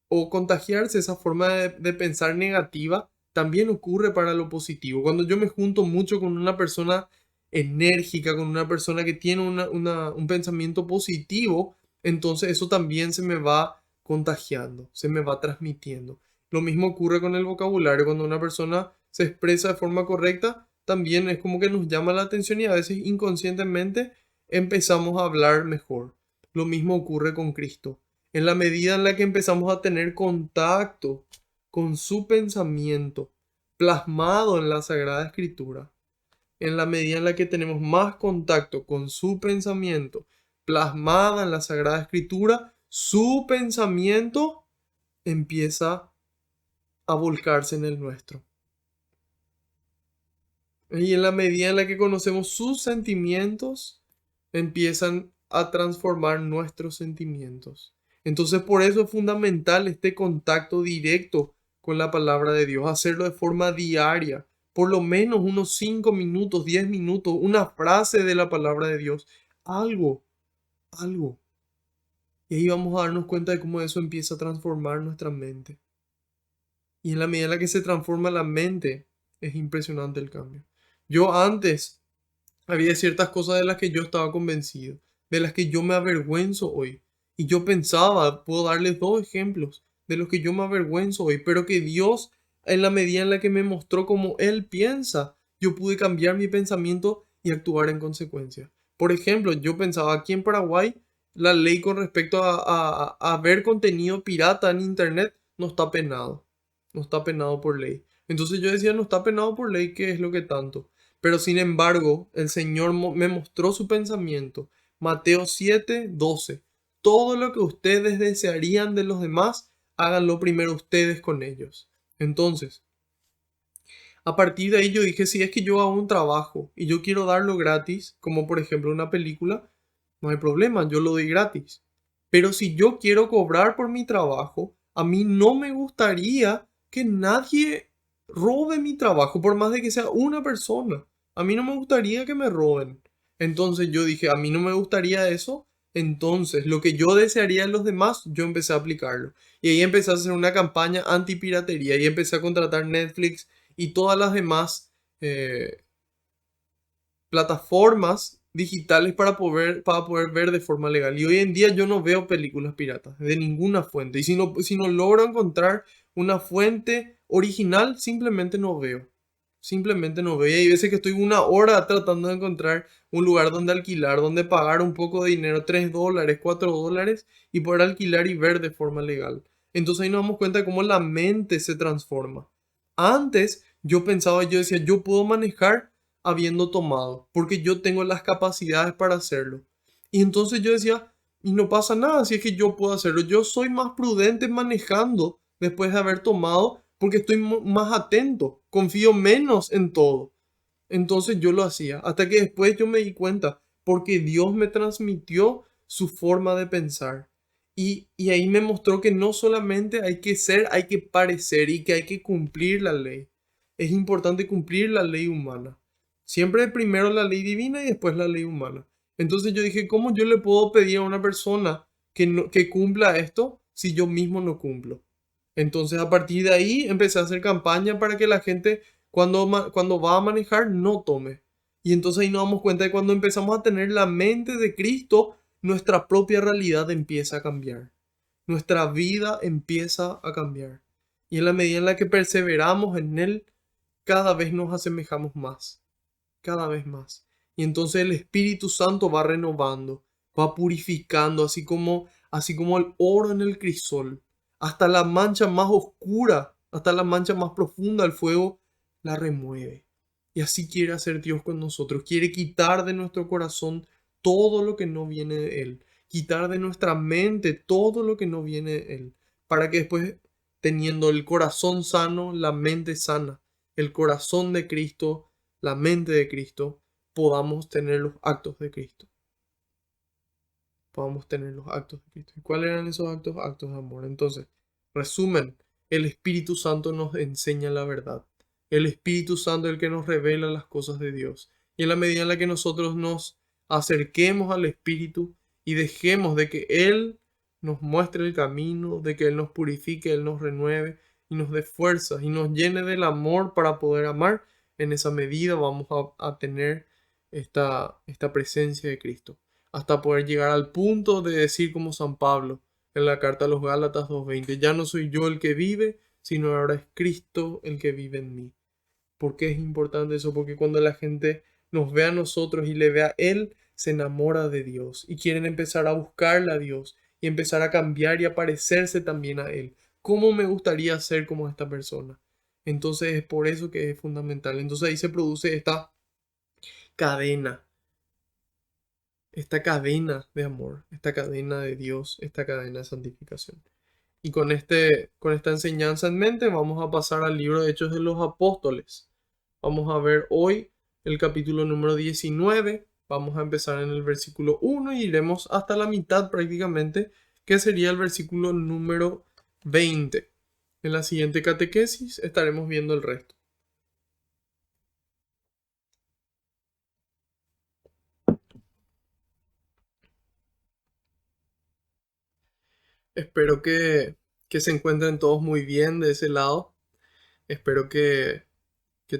A: o contagiarse esa forma de pensar negativa, también ocurre para lo positivo. Cuando yo me junto mucho con una persona enérgica, con una persona que tiene un pensamiento positivo, entonces eso también se me va contagiando, se me va transmitiendo. Lo mismo ocurre con el vocabulario. Cuando una persona se expresa de forma correcta, también es como que nos llama la atención y a veces inconscientemente empezamos a hablar mejor. Lo mismo ocurre con Cristo. En la medida en la que empezamos a tener contacto con su pensamiento plasmado en la Sagrada Escritura, en la medida en la que tenemos más contacto con su pensamiento plasmada en la Sagrada Escritura, su pensamiento empieza a volcarse en el nuestro. Y en la medida en la que conocemos sus sentimientos, empiezan a transformar nuestros sentimientos. Entonces, por eso es fundamental este contacto directo con la palabra de Dios, hacerlo de forma diaria, por lo menos unos 5 minutos, 10 minutos, una frase de la palabra de Dios, algo, algo. Y ahí vamos a darnos cuenta de cómo eso empieza a transformar nuestra mente. Y en la medida en la que se transforma la mente, es impresionante el cambio. Yo antes había ciertas cosas de las que yo estaba convencido, de las que yo me avergüenzo hoy. Y yo pensaba, puedo darles dos ejemplos de los que yo me avergüenzo hoy, pero que Dios, en la medida en la que me mostró cómo Él piensa, yo pude cambiar mi pensamiento y actuar en consecuencia. Por ejemplo, yo pensaba aquí en Paraguay, la ley con respecto a ver contenido pirata en Internet no está penado. No está penado por ley. Entonces yo decía, no está penado por ley, ¿qué es lo que tanto? Pero sin embargo, el Señor me mostró su pensamiento. Mateo 7:12. Todo lo que ustedes desearían de los demás, háganlo primero ustedes con ellos. Entonces, a partir de ahí yo dije, si es que yo hago un trabajo y yo quiero darlo gratis, como por ejemplo una película, no hay problema, yo lo doy gratis. Pero si yo quiero cobrar por mi trabajo, a mí no me gustaría que nadie robe mi trabajo, por más de que sea una persona. A mí no me gustaría que me roben. Entonces yo dije, a mí no me gustaría eso. Entonces, lo que yo desearía en los demás, yo empecé a aplicarlo. Y ahí empecé a hacer una campaña anti-piratería y empecé a contratar Netflix y todas las demás eh, plataformas digitales para poder ver de forma legal. Y hoy en día yo no veo películas piratas de ninguna fuente. Y si no logro encontrar una fuente original, simplemente no veo. Simplemente no veo. Y hay veces que estoy una hora tratando de encontrar un lugar donde alquilar, donde pagar un poco de dinero, $3, $4, y poder alquilar y ver de forma legal. Entonces ahí nos damos cuenta de cómo la mente se transforma. Antes yo pensaba, yo decía, yo puedo manejar habiendo tomado, porque yo tengo las capacidades para hacerlo. Y entonces yo decía, y no pasa nada si es que yo puedo hacerlo. Yo soy más prudente manejando después de haber tomado porque estoy más atento, confío menos en todo. Entonces yo lo hacía, hasta que después yo me di cuenta, porque Dios me transmitió su forma de pensar. Y ahí me mostró que no solamente hay que ser, hay que parecer y que hay que cumplir la ley. Es importante cumplir la ley humana. Siempre primero la ley divina y después la ley humana. Entonces yo dije, ¿cómo yo le puedo pedir a una persona que cumpla esto si yo mismo no cumplo? Entonces a partir de ahí empecé a hacer campaña para que la gente cuando va a manejar no tome. Y entonces ahí nos damos cuenta de cuando empezamos a tener la mente de Cristo, nuestra propia realidad empieza a cambiar. Nuestra vida empieza a cambiar. Y en la medida en la que perseveramos en Él, cada vez nos asemejamos más. Cada vez más. Y entonces el Espíritu Santo va renovando, va purificando, así como el oro en el crisol. Hasta la mancha más oscura, hasta la mancha más profunda, el fuego la remueve. Y así quiere hacer Dios con nosotros. Quiere quitar de nuestro corazón todo lo que no viene de Él. Quitar de nuestra mente todo lo que no viene de Él. Para que después, teniendo el corazón sano, la mente sana, el corazón de Cristo, la mente de Cristo, podamos tener los actos de Cristo. Podamos tener los actos de Cristo. ¿Y cuáles eran esos actos? Actos de amor. Entonces, resumen, el Espíritu Santo nos enseña la verdad. El Espíritu Santo es el que nos revela las cosas de Dios. Y en la medida en la que nosotros nos acerquemos al Espíritu y dejemos de que Él nos muestre el camino, de que Él nos purifique, Él nos renueve y nos dé fuerzas y nos llene del amor para poder amar, en esa medida vamos a tener esta presencia de Cristo hasta poder llegar al punto de decir como San Pablo en la carta a los Gálatas 2:20, ya no soy yo el que vive, sino ahora es Cristo el que vive en mí. ¿Por qué es importante eso? Porque cuando la gente nos ve a nosotros y le ve a Él, se enamora de Dios y quieren empezar a buscarle a Dios y empezar a cambiar y a parecerse también a Él. ¿Cómo me gustaría ser como esta persona? Entonces es por eso que es fundamental. Entonces ahí se produce cadena esta cadena de amor, esta cadena de Dios, esta cadena de santificación. Y con esta enseñanza en mente vamos a pasar al libro de Hechos de los Apóstoles. Vamos a ver hoy el capítulo número 19. Vamos a empezar en el versículo 1 y iremos hasta la mitad prácticamente, que sería el versículo número 20. En la siguiente catequesis estaremos viendo el resto. Espero que se encuentren todos muy bien de ese lado. Espero que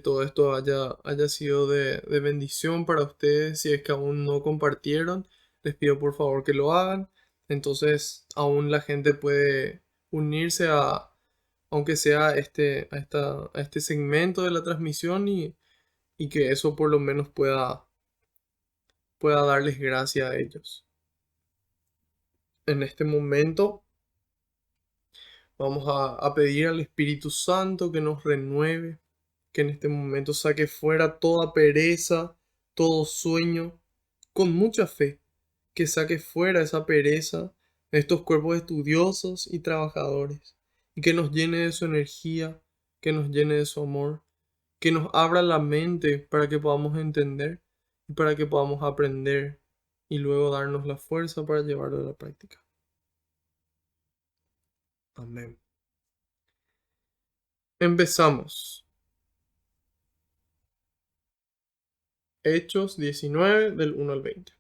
A: todo esto haya sido de bendición para ustedes. Si es que aún no compartieron, les pido por favor que lo hagan. Entonces aún la gente puede unirse aunque sea a este segmento de la transmisión y que eso por lo menos pueda darles gracia a ellos. En este momento vamos a pedir al Espíritu Santo que nos renueve, que en este momento saque fuera toda pereza, todo sueño, con mucha fe, que saque fuera esa pereza de estos cuerpos estudiosos y trabajadores, y que nos llene de su energía, que nos llene de su amor, que nos abra la mente para que podamos entender y para que podamos aprender y luego darnos la fuerza para llevarlo a la práctica. Amén. Empezamos. Hechos 19 del 1 al 20.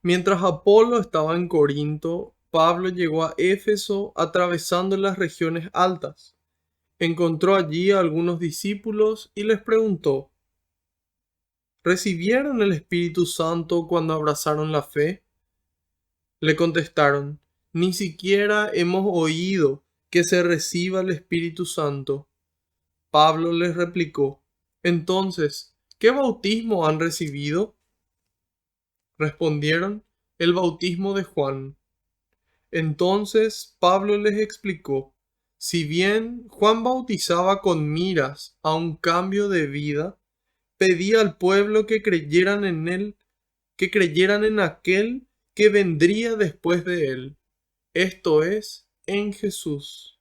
A: Mientras Apolo estaba en Corinto, Pablo llegó a Éfeso atravesando las regiones altas. Encontró allí a algunos discípulos y les preguntó: ¿recibieron el Espíritu Santo cuando abrazaron la fe? Le contestaron: ni siquiera hemos oído que se reciba el Espíritu Santo. Pablo les replicó: entonces, ¿qué bautismo han recibido? Respondieron: el bautismo de Juan. Entonces Pablo les explicó: si bien Juan bautizaba con miras a un cambio de vida, pedía al pueblo que creyeran en él, que creyeran en aquel que vendría después de él, esto es, en Jesús.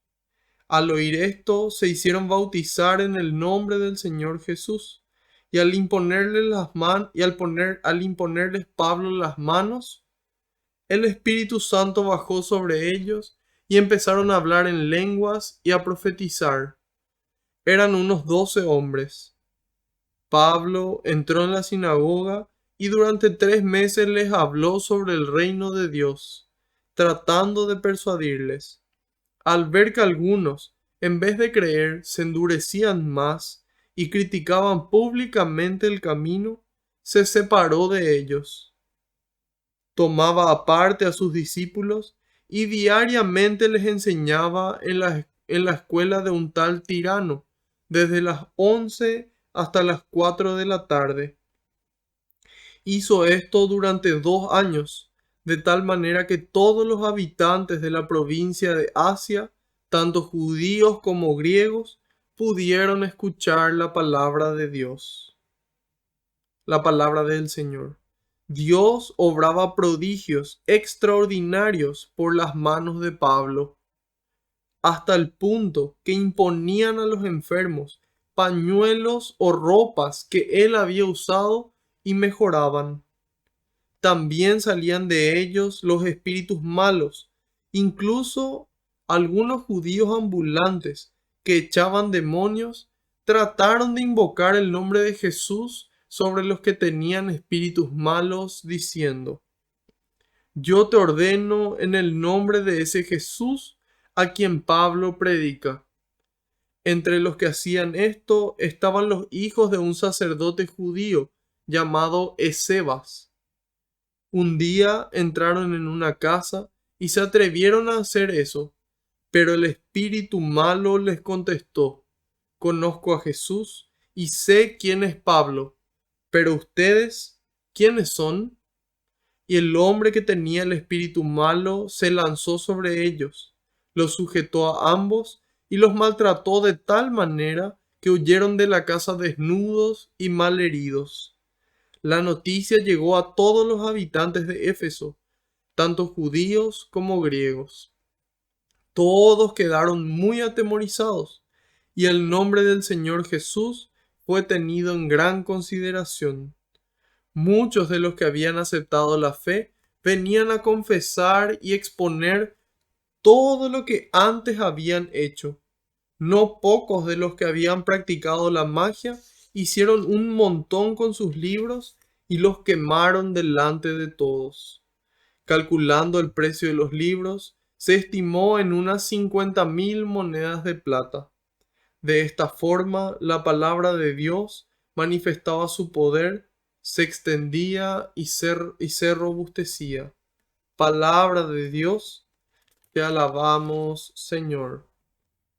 A: Al oír esto, se hicieron bautizar en el nombre del Señor Jesús, y al imponerles al imponerles Pablo las manos, el Espíritu Santo bajó sobre ellos y empezaron a hablar en lenguas y a profetizar. Eran unos 12 hombres. Pablo entró en la sinagoga y durante 3 meses les habló sobre el reino de Dios, tratando de persuadirles. Al ver que algunos, en vez de creer, se endurecían más y criticaban públicamente el camino, se separó de ellos. Tomaba aparte a sus discípulos y diariamente les enseñaba en la escuela de un tal Tirano, desde las 11 hasta las 4 de la tarde. Hizo esto durante 2 años, de tal manera que todos los habitantes de la provincia de Asia, tanto judíos como griegos, pudieron escuchar la palabra de Dios, la palabra del Señor. Dios obraba prodigios extraordinarios por las manos de Pablo. hasta el punto que imponían a los enfermos pañuelos o ropas que él había usado y mejoraban. También salían de ellos los espíritus malos, incluso algunos judíos ambulantes que echaban demonios trataron de invocar el nombre de Jesús sobre los que tenían espíritus malos, diciendo: Yo te ordeno en el nombre de ese Jesús a quien Pablo predica. Entre los que hacían esto estaban los hijos de un sacerdote judío llamado Escevas. Un día entraron en una casa y se atrevieron a hacer eso, pero el espíritu malo les contestó: Conozco a Jesús y sé quién es Pablo, pero ustedes, ¿quiénes son? Y el hombre que tenía el espíritu malo se lanzó sobre ellos, los sujetó a ambos y los maltrató de tal manera que huyeron de la casa desnudos y malheridos. La noticia llegó a todos los habitantes de Éfeso, tanto judíos como griegos. Todos quedaron muy atemorizados, y el nombre del Señor Jesús fue tenido en gran consideración. Muchos de los que habían aceptado la fe venían a confesar y exponer todo lo que antes habían hecho. No pocos de los que habían practicado la magia hicieron un montón con sus libros y los quemaron delante de todos. Calculando el precio de los libros, se estimó en unas 50.000 monedas de plata. De esta forma, la palabra de Dios manifestaba su poder, se extendía y se robustecía. Palabra de Dios, te alabamos, Señor.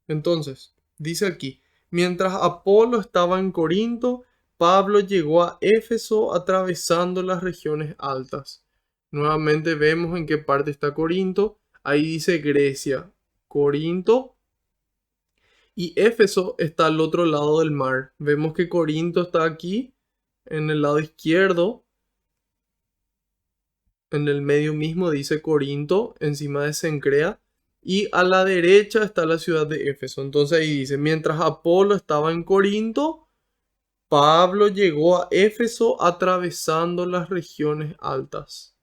A: Entonces, dice aquí: mientras Apolo estaba en Corinto, Pablo llegó a Éfeso atravesando las regiones altas. Nuevamente vemos en qué parte está Corinto. Ahí dice Grecia, Corinto, y Éfeso está al otro lado del mar. Vemos que Corinto está aquí, en el lado izquierdo. En el medio mismo dice Corinto, encima de Cencrea. Y a la derecha está la ciudad de Éfeso. Entonces ahí dice: mientras Apolo estaba en Corinto, Pablo llegó a Éfeso atravesando las regiones altas.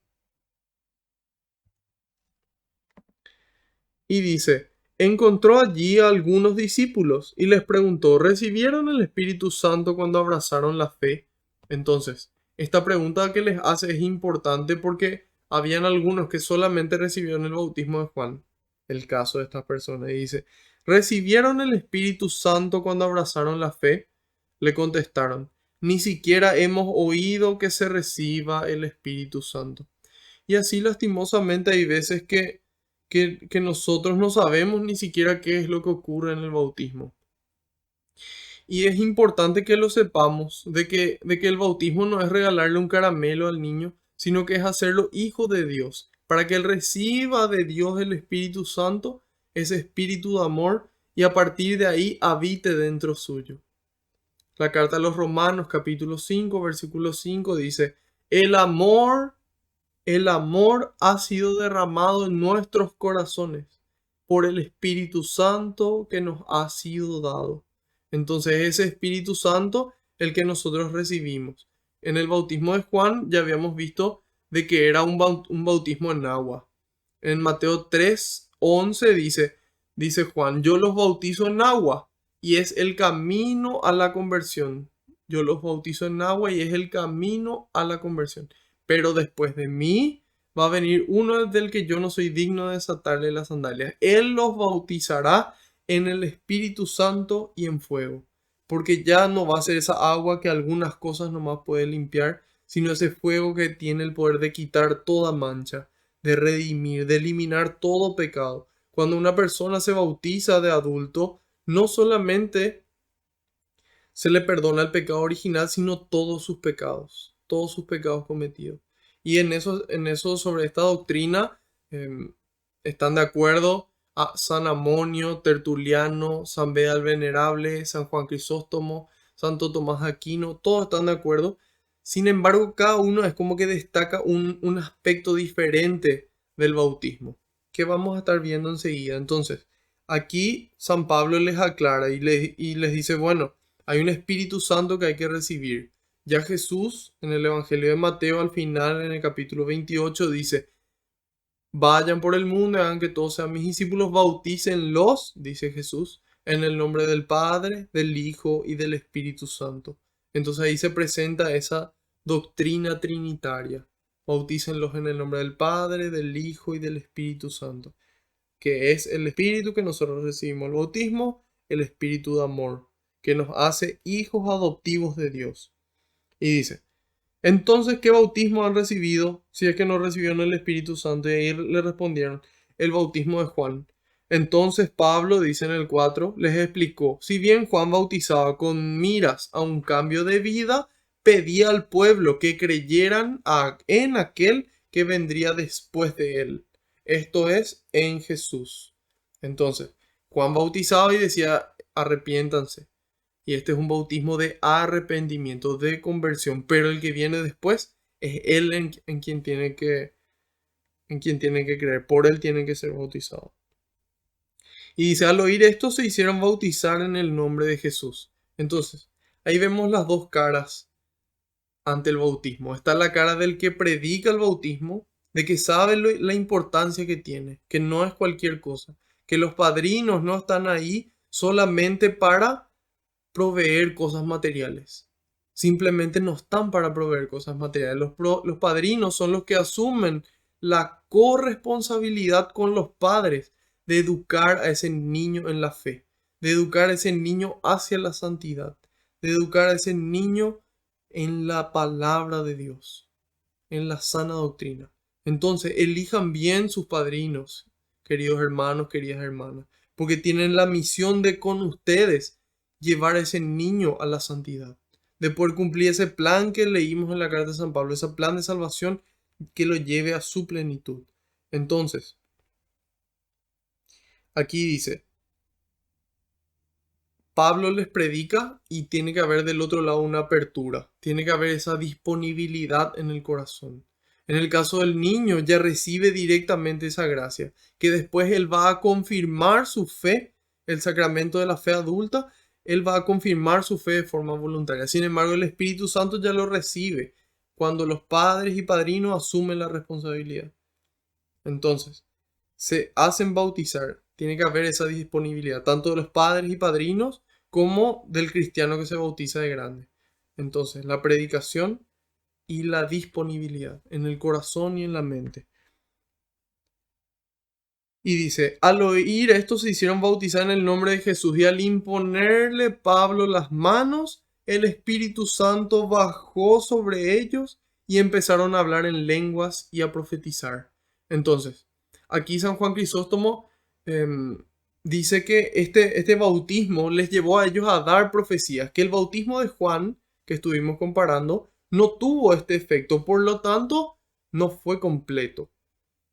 A: Y dice: encontró allí a algunos discípulos y les preguntó: ¿recibieron el Espíritu Santo cuando abrazaron la fe? Entonces, esta pregunta que les hace es importante porque habían algunos que solamente recibieron el bautismo de Juan. El caso de estas personas. Y dice: ¿recibieron el Espíritu Santo cuando abrazaron la fe? Le contestaron: ni siquiera hemos oído que se reciba el Espíritu Santo. Y así lastimosamente hay veces que nosotros no sabemos ni siquiera qué es lo que ocurre en el bautismo. Y es importante que lo sepamos, de que el bautismo no es regalarle un caramelo al niño, sino que es hacerlo hijo de Dios, para que él reciba de Dios el Espíritu Santo, ese espíritu de amor, y a partir de ahí habite dentro suyo. La carta a los Romanos, capítulo 5, versículo 5 dice: el amor ha sido derramado en nuestros corazones por el Espíritu Santo que nos ha sido dado. Entonces ese Espíritu Santo, el que nosotros recibimos. En el bautismo de Juan ya habíamos visto de que era un bautismo en agua. En Mateo 3:11 dice Juan: yo los bautizo en agua y es el camino a la conversión. Yo los bautizo en agua y es el camino a la conversión. Pero después de mí va a venir uno del que yo no soy digno de desatarle las sandalias. Él los bautizará en el Espíritu Santo y en fuego. Porque ya no va a ser esa agua que algunas cosas nomás puede limpiar, sino ese fuego que tiene el poder de quitar toda mancha, de redimir, de eliminar todo pecado. Cuando una persona se bautiza de adulto, no solamente se le perdona el pecado original, sino todos sus pecados cometidos. Y en eso sobre esta doctrina están de acuerdo a San Amonio, Tertuliano, San Beda el Venerable, San Juan Crisóstomo, Santo Tomás de Aquino, todos están de acuerdo. Sin embargo, cada uno es como que destaca un aspecto diferente del bautismo, que vamos a estar viendo enseguida. Entonces, Aquí San Pablo les aclara y les dice, bueno, hay un Espíritu Santo que hay que recibir. Ya Jesús en el Evangelio de Mateo al final, en el capítulo 28, dice, vayan por el mundo y hagan que todos sean mis discípulos, bautícenlos, dice Jesús, en el nombre del Padre, del Hijo y del Espíritu Santo. Entonces ahí se presenta esa doctrina trinitaria. Bautícenlos en el nombre del Padre, del Hijo y del Espíritu Santo, que es el Espíritu que nosotros recibimos el bautismo, el Espíritu de amor, que nos hace hijos adoptivos de Dios. Y dice, entonces, ¿qué bautismo han recibido si es que no recibieron el Espíritu Santo? Y ahí le respondieron, el bautismo de Juan. Entonces Pablo, dice en el 4, les explicó, si bien Juan bautizaba con miras a un cambio de vida, pedía al pueblo que creyeran en aquel que vendría después de él. Esto es, en Jesús. Entonces, Juan bautizaba y decía, arrepiéntanse. Y este es un bautismo de arrepentimiento, de conversión. Pero el que viene después es él en quien tiene que creer. Por él tienen que ser bautizados. Y dice, al oír esto se hicieron bautizar en el nombre de Jesús. Entonces, ahí vemos las dos caras ante el bautismo. Está la cara del que predica el bautismo, de que sabe la importancia que tiene, que no es cualquier cosa, que los padrinos no están ahí solamente para proveer cosas materiales. Simplemente no están para proveer cosas materiales. Los padrinos son los que asumen la corresponsabilidad con los padres de educar a ese niño en la fe, de educar a ese niño hacia la santidad, de educar a ese niño en la palabra de Dios, en la sana doctrina. Entonces, elijan bien sus padrinos, queridos hermanos, queridas hermanas, porque tienen la misión de con ustedes llevar a ese niño a la santidad, de poder cumplir ese plan que leímos en la carta de San Pablo, ese plan de salvación que lo lleve a su plenitud. Entonces, aquí dice, Pablo les predica y tiene que haber del otro lado una apertura, tiene que haber esa disponibilidad en el corazón. En el caso del niño ya recibe directamente esa gracia, que después él va a confirmar su fe, el sacramento de la fe adulta, él va a confirmar su fe de forma voluntaria. Sin embargo, el Espíritu Santo ya lo recibe cuando los padres y padrinos asumen la responsabilidad. Entonces, se hacen bautizar, tiene que haber esa disponibilidad, tanto de los padres y padrinos como del cristiano que se bautiza de grande. Entonces, la predicación y la disponibilidad en el corazón y en la mente. Y dice, al oír esto se hicieron bautizar en el nombre de Jesús y al imponerle Pablo las manos, el Espíritu Santo bajó sobre ellos y empezaron a hablar en lenguas y a profetizar. Entonces, aquí San Juan Crisóstomo dice que este bautismo les llevó a ellos a dar profecías, que el bautismo de Juan, que estuvimos comparando, no tuvo este efecto, por lo tanto, no fue completo.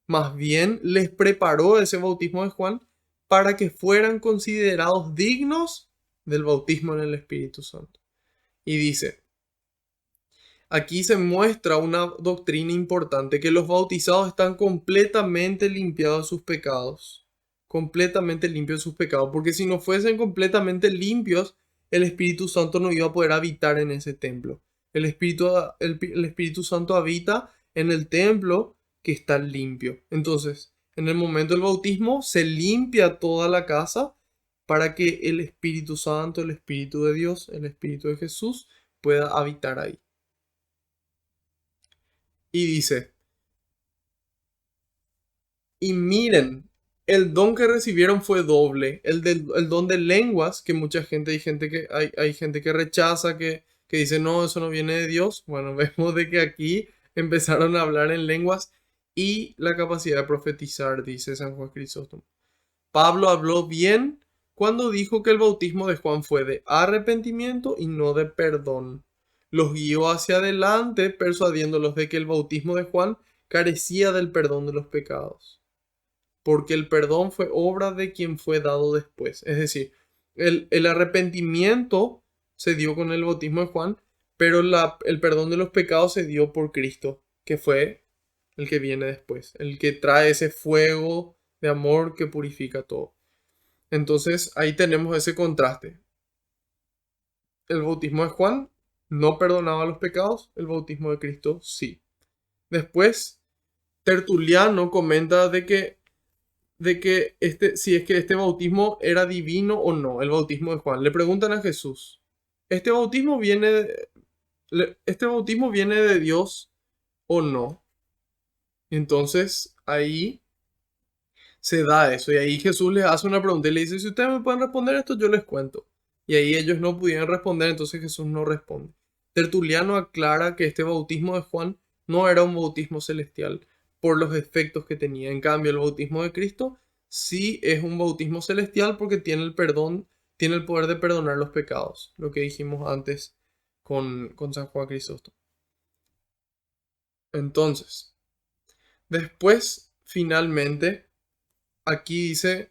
A: Más bien les preparó ese bautismo de Juan para que fueran considerados dignos del bautismo en el Espíritu Santo. Y dice, aquí se muestra una doctrina importante, que los bautizados están completamente limpiados de sus pecados. Completamente limpios de sus pecados, porque si no fuesen completamente limpios, el Espíritu Santo no iba a poder habitar en ese templo. El Espíritu Santo habita en el templo que está limpio. Entonces, en el momento del bautismo se limpia toda la casa para que el Espíritu Santo, el Espíritu de Dios, el Espíritu de Jesús pueda habitar ahí. Y dice, y miren, el don que recibieron fue doble. El don de lenguas, que mucha gente, hay gente que rechaza, que dice, no, eso no viene de Dios. Bueno, vemos de que aquí empezaron a hablar en lenguas y la capacidad de profetizar, dice San Juan Crisóstomo. Pablo habló bien cuando dijo que el bautismo de Juan fue de arrepentimiento y no de perdón. Los guió hacia adelante persuadiéndolos de que el bautismo de Juan carecía del perdón de los pecados, porque el perdón fue obra de quien fue dado después. Es decir, el arrepentimiento se dio con el bautismo de Juan, pero el perdón de los pecados se dio por Cristo, que fue el que viene después, el que trae ese fuego de amor que purifica todo. Entonces ahí tenemos ese contraste. El bautismo de Juan no perdonaba los pecados, el bautismo de Cristo sí. Después, Tertuliano comenta de que si es que este bautismo era divino o no, el bautismo de Juan. Le preguntan a Jesús, ¿este bautismo viene este bautismo viene de Dios o no? Entonces ahí se da eso. Y ahí Jesús les hace una pregunta y le dice, si ustedes me pueden responder esto, yo les cuento. Y ahí ellos no pudieron responder, entonces Jesús no responde. Tertuliano aclara que este bautismo de Juan no era un bautismo celestial por los efectos que tenía. En cambio, el bautismo de Cristo sí es un bautismo celestial porque tiene el perdón, tiene el poder de perdonar los pecados, lo que dijimos antes con San Juan Crisóstomo. Entonces, después, finalmente, aquí dice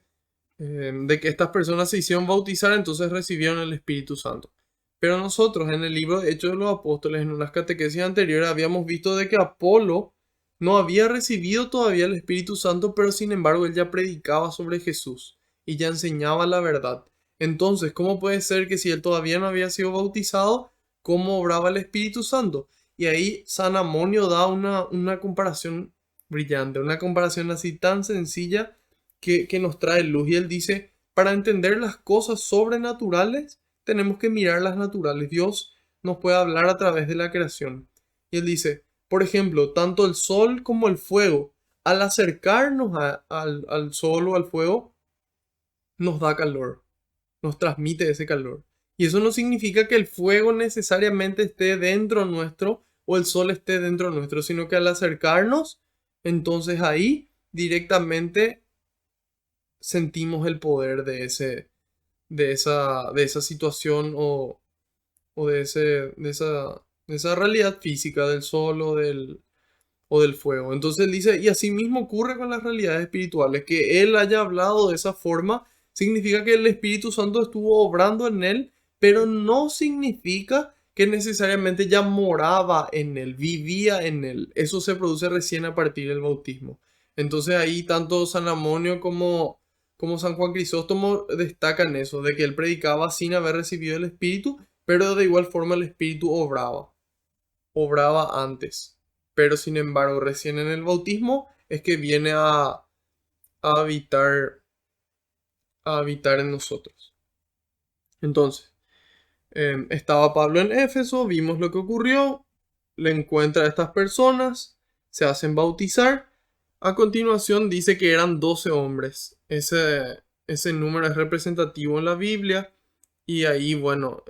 A: de que estas personas se hicieron bautizar, entonces recibieron el Espíritu Santo. Pero nosotros en el libro de Hechos de los Apóstoles, en unas catequesis anteriores, habíamos visto de que Apolo no había recibido todavía el Espíritu Santo, pero sin embargo él ya predicaba sobre Jesús y ya enseñaba la verdad. Entonces, ¿cómo puede ser que si él todavía no había sido bautizado, cómo obraba el Espíritu Santo? Y ahí San Amonio da una comparación brillante, una comparación así tan sencilla que nos trae luz. Y él dice, para entender las cosas sobrenaturales, tenemos que mirar las naturales. Dios nos puede hablar a través de la creación. Y él dice, por ejemplo, tanto el sol como el fuego, al acercarnos al sol o al fuego, nos da calor, nos transmite ese calor. Y eso no significa que el fuego necesariamente esté dentro nuestro o el sol esté dentro nuestro, sino que al acercarnos, entonces ahí directamente sentimos el poder de esa situación o de esa realidad física del sol o del fuego. Entonces él dice, y así mismo ocurre con las realidades espirituales, que él haya hablado de esa forma, significa que el Espíritu Santo estuvo obrando en él, pero no significa que necesariamente ya moraba en él, vivía en él. Eso se produce recién a partir del bautismo. Entonces ahí tanto San Amonio como San Juan Crisóstomo destacan eso, de que él predicaba sin haber recibido el Espíritu, pero de igual forma el Espíritu obraba antes. Pero sin embargo, recién en el bautismo es que viene habitar, a habitar en nosotros. Entonces, estaba Pablo en Éfeso, vimos lo que ocurrió, le encuentra a estas personas, se hacen bautizar. A continuación dice que eran 12 hombres. Ese número es representativo en la Biblia. Y ahí, bueno,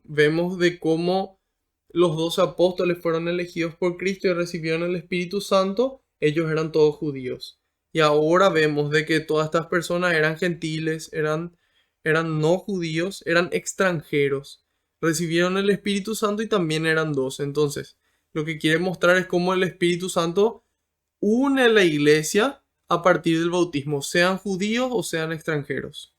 A: vemos de cómo los 12 apóstoles fueron elegidos por Cristo y recibieron el Espíritu Santo. Ellos eran todos judíos. Y ahora vemos de que todas estas personas eran gentiles, eran no judíos, eran extranjeros. Recibieron el Espíritu Santo y también eran 12. Entonces, lo que quiere mostrar es cómo el Espíritu Santo une a la iglesia a partir del bautismo, sean judíos o sean extranjeros.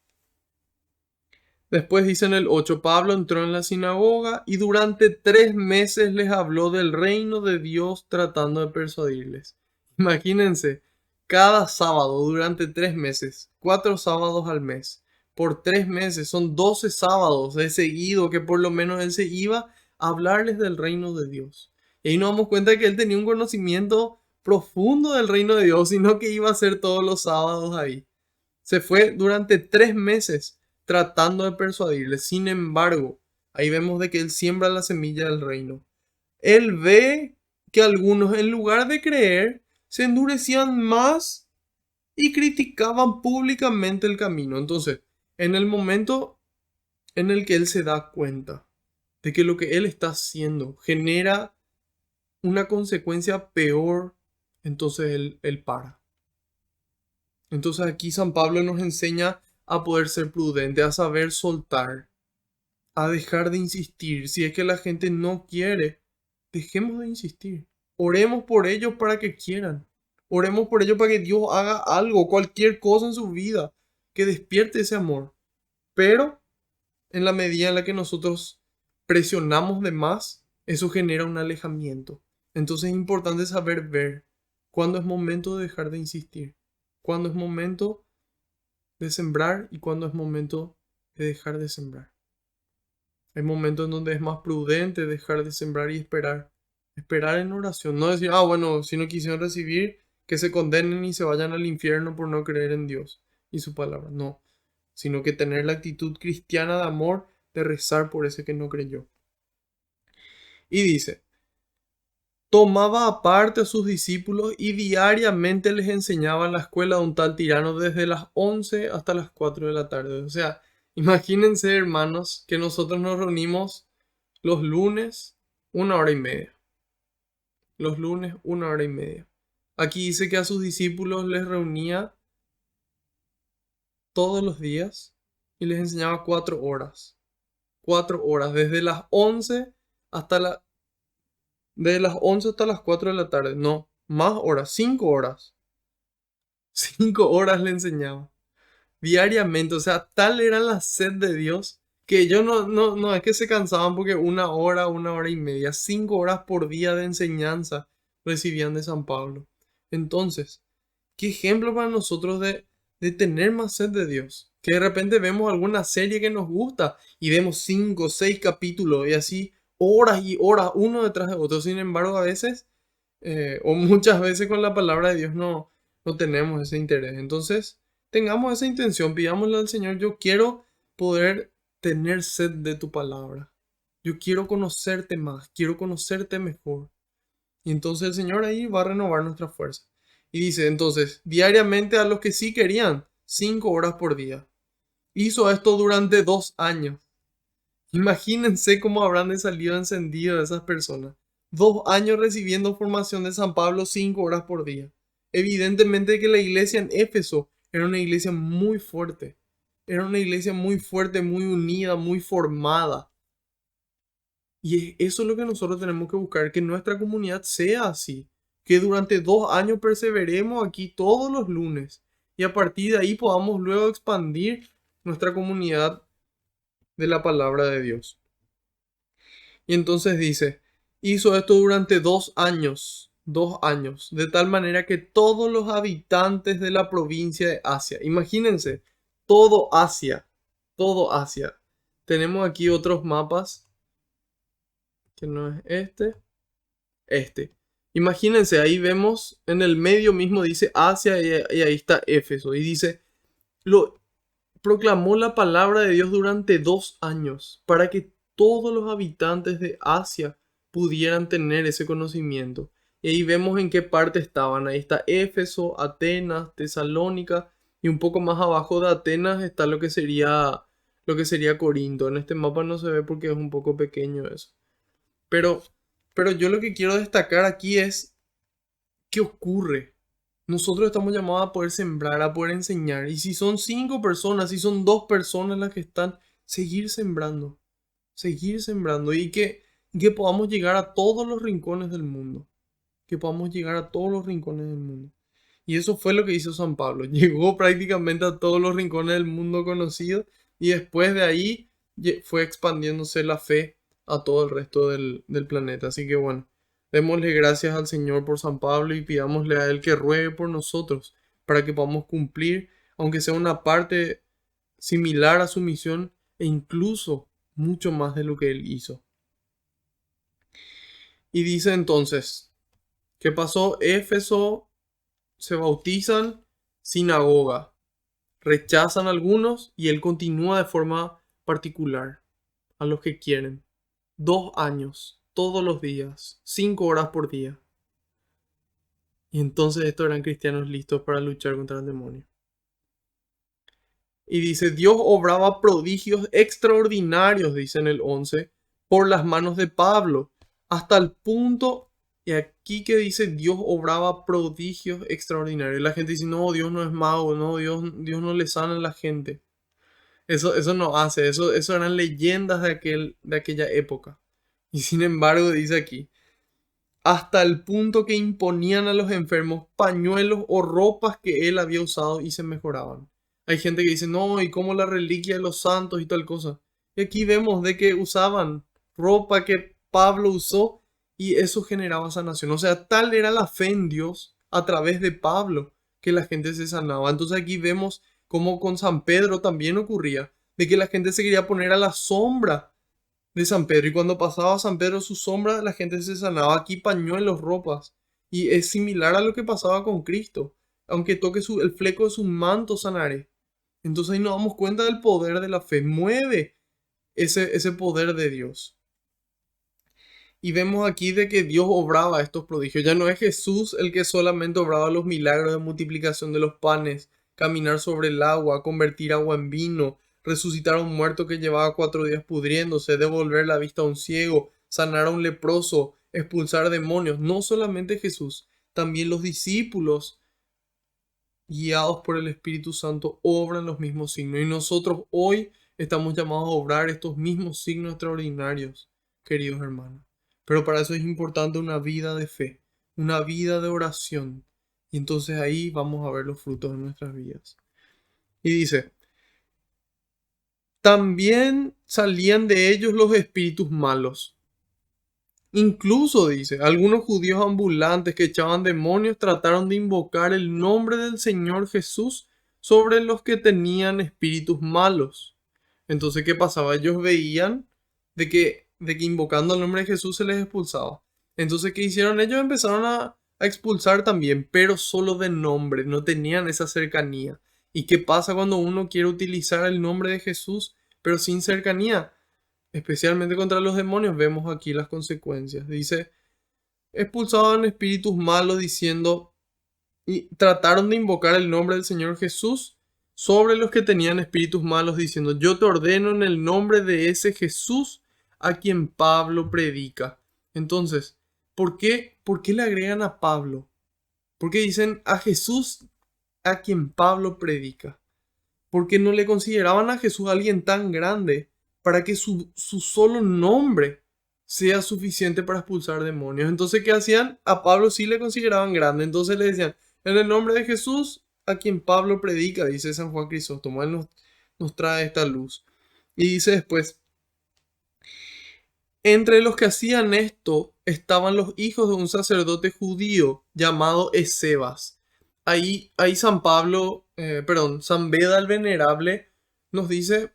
A: Después dice en el 8, Pablo entró en la sinagoga y durante 3 meses les habló del reino de Dios tratando de persuadirles. Imagínense, cada sábado durante 3 meses, 4 sábados al mes, por 3 meses, son 12 sábados de seguido que por lo menos él se iba a hablarles del reino de Dios. Y ahí nos damos cuenta que él tenía un conocimiento profundo del reino de Dios, sino que iba a ser todos los sábados ahí. Se fue durante 3 meses tratando de persuadirle. Sin embargo, ahí vemos de que él siembra la semilla del reino. Él ve que algunos, en lugar de creer, se endurecían más y criticaban públicamente el camino. Entonces, en el momento en el que él se da cuenta de que lo que él está haciendo genera una consecuencia peor, entonces él para. Entonces aquí San Pablo nos enseña a poder ser prudente, a saber soltar, a dejar de insistir. Si es que la gente no quiere, dejemos de insistir. Oremos por ellos para que quieran. Oremos por ellos para que Dios haga algo, cualquier cosa en su vida, que despierte ese amor. Pero en la medida en la que nosotros presionamos de más, eso genera un alejamiento. Entonces es importante saber ver cuándo es momento de dejar de insistir, cuándo es momento de sembrar y cuándo es momento de dejar de sembrar. Hay momentos en donde es más prudente dejar de sembrar y esperar. Esperar en oración. No decir, bueno, si no quisieron recibir, que se condenen y se vayan al infierno por no creer en Dios y su palabra. No, sino que tener la actitud cristiana de amor, de rezar por ese que no creyó. Y dice, tomaba aparte a sus discípulos y diariamente les enseñaba en la escuela de un tal tirano desde las 11 hasta las 4 de la tarde. O sea, imagínense, hermanos, que nosotros nos reunimos los lunes 1 hora y media. Los lunes 1 hora y media. Aquí dice que a sus discípulos les reunía todos los días y les enseñaba 4 horas. 4 horas, de las 11 hasta las 4 de la tarde. No, más horas, 5 horas. 5 horas le enseñaba diariamente. O sea, tal era la sed de Dios que ellos no es que se cansaban porque 1 hora, 1 hora y media, 5 horas por día de enseñanza recibían de San Pablo. Entonces, qué ejemplo para nosotros de tener más sed de Dios. Que de repente vemos alguna serie que nos gusta y vemos 5 o 6 capítulos y así horas y horas uno detrás de otro. Sin embargo, a veces o muchas veces con la palabra de Dios no tenemos ese interés. Entonces, tengamos esa intención, pidámosle al Señor, yo quiero poder tener sed de tu palabra. Yo quiero conocerte más, quiero conocerte mejor. Y entonces el Señor ahí va a renovar nuestra fuerza. Y dice, entonces, diariamente a los que sí querían, 5 horas por día. Hizo esto durante 2 años. Imagínense cómo habrán de salido encendidos esas personas. 2 años recibiendo formación de San Pablo 5 horas por día. Evidentemente que la iglesia en Éfeso era una iglesia muy fuerte. Era una iglesia muy fuerte, muy unida, muy formada. Y eso es lo que nosotros tenemos que buscar, que nuestra comunidad sea así. Que durante 2 años perseveremos aquí todos los lunes. Y a partir de ahí podamos luego expandir nuestra comunidad de la palabra de Dios. Y entonces dice, hizo esto durante 2 años, de tal manera que todos los habitantes de la provincia de Asia, imagínense, todo Asia, todo Asia. Tenemos aquí otros mapas, que no es este. Imagínense, ahí vemos, en el medio mismo dice Asia y ahí está Éfeso. Y dice, lo proclamó la palabra de Dios durante 2 años para que todos los habitantes de Asia pudieran tener ese conocimiento. Y ahí vemos en qué parte estaban. Ahí está Éfeso, Atenas, Tesalónica y un poco más abajo de Atenas está lo que sería Corinto. En este mapa no se ve porque es un poco pequeño eso. Pero yo lo que quiero destacar aquí es qué ocurre. Nosotros estamos llamados a poder sembrar, a poder enseñar. Y si son 5 personas, si son 2 personas las que están, seguir sembrando. Seguir sembrando. Y que podamos llegar a todos los rincones del mundo. Que podamos llegar a todos los rincones del mundo. Y eso fue lo que hizo San Pablo. Llegó prácticamente a todos los rincones del mundo conocido. Y después de ahí fue expandiéndose la fe a todo el resto del planeta. Así que bueno. Démosle gracias al Señor por San Pablo y pidámosle a Él que ruegue por nosotros para que podamos cumplir, aunque sea una parte similar a su misión e incluso mucho más de lo que Él hizo. Y dice entonces, ¿qué pasó? Éfeso se bautizan, sinagoga, rechazan a algunos y Él continúa de forma particular a los que quieren. 2 años, todos los días, 5 horas por día. Y entonces estos eran cristianos listos para luchar contra el demonio. Y dice, Dios obraba prodigios extraordinarios, dice en el 11, por las manos de Pablo, hasta el punto, y aquí que dice, Dios obraba prodigios extraordinarios. La gente dice, no, Dios no es mago, no, Dios no le sana a la gente. Eso no hace, eso eran leyendas de aquella época. Y sin embargo dice aquí, hasta el punto que imponían a los enfermos pañuelos o ropas que él había usado y se mejoraban. Hay gente que dice, no, y como la reliquia de los santos y tal cosa. Y aquí vemos de que usaban ropa que Pablo usó y eso generaba sanación. O sea, tal era la fe en Dios a través de Pablo que la gente se sanaba. Entonces aquí vemos como con San Pedro también ocurría, de que la gente se quería poner a la sombra de San Pedro y cuando pasaba San Pedro su sombra, la gente se sanaba. Aquí pañuelos, ropas. Y es similar a lo que pasaba con Cristo. Aunque toque el fleco de su manto, sanaré. Entonces ahí nos damos cuenta del poder de la fe. Mueve ese poder de Dios. Y vemos aquí de que Dios obraba estos prodigios. Ya no es Jesús el que solamente obraba los milagros de multiplicación de los panes, caminar sobre el agua, convertir agua en vino, resucitar a un muerto que llevaba 4 días pudriéndose, devolver la vista a un ciego, sanar a un leproso, expulsar demonios. No solamente Jesús, también los discípulos, guiados por el Espíritu Santo, obran los mismos signos. Y nosotros hoy estamos llamados a obrar estos mismos signos extraordinarios, queridos hermanos. Pero para eso es importante una vida de fe, una vida de oración. Y entonces ahí vamos a ver los frutos de nuestras vidas. Y dice, también salían de ellos los espíritus malos. Incluso, dice, algunos judíos ambulantes que echaban demonios trataron de invocar el nombre del Señor Jesús sobre los que tenían espíritus malos. Entonces, ¿qué pasaba? Ellos veían de que invocando el nombre de Jesús se les expulsaba. Entonces, ¿qué hicieron? Ellos empezaron a expulsar también, pero solo de nombre, no tenían esa cercanía. ¿Y qué pasa cuando uno quiere utilizar el nombre de Jesús, pero sin cercanía? Especialmente contra los demonios, vemos aquí las consecuencias. Dice, expulsaban espíritus malos diciendo, y trataron de invocar el nombre del Señor Jesús sobre los que tenían espíritus malos, diciendo, yo te ordeno en el nombre de ese Jesús a quien Pablo predica. Entonces, ¿por qué le agregan a Pablo? Porque dicen a Jesús a quien Pablo predica. Porque no le consideraban a Jesús alguien tan grande para que su solo nombre sea suficiente para expulsar demonios. Entonces, ¿qué hacían? A Pablo sí le consideraban grande. Entonces le decían, en el nombre de Jesús, a quien Pablo predica, dice San Juan Crisóstomo. Él nos trae esta luz. Y dice después, entre los que hacían esto estaban los hijos de un sacerdote judío llamado Escevas. Ahí San Pablo, San Beda el Venerable nos dice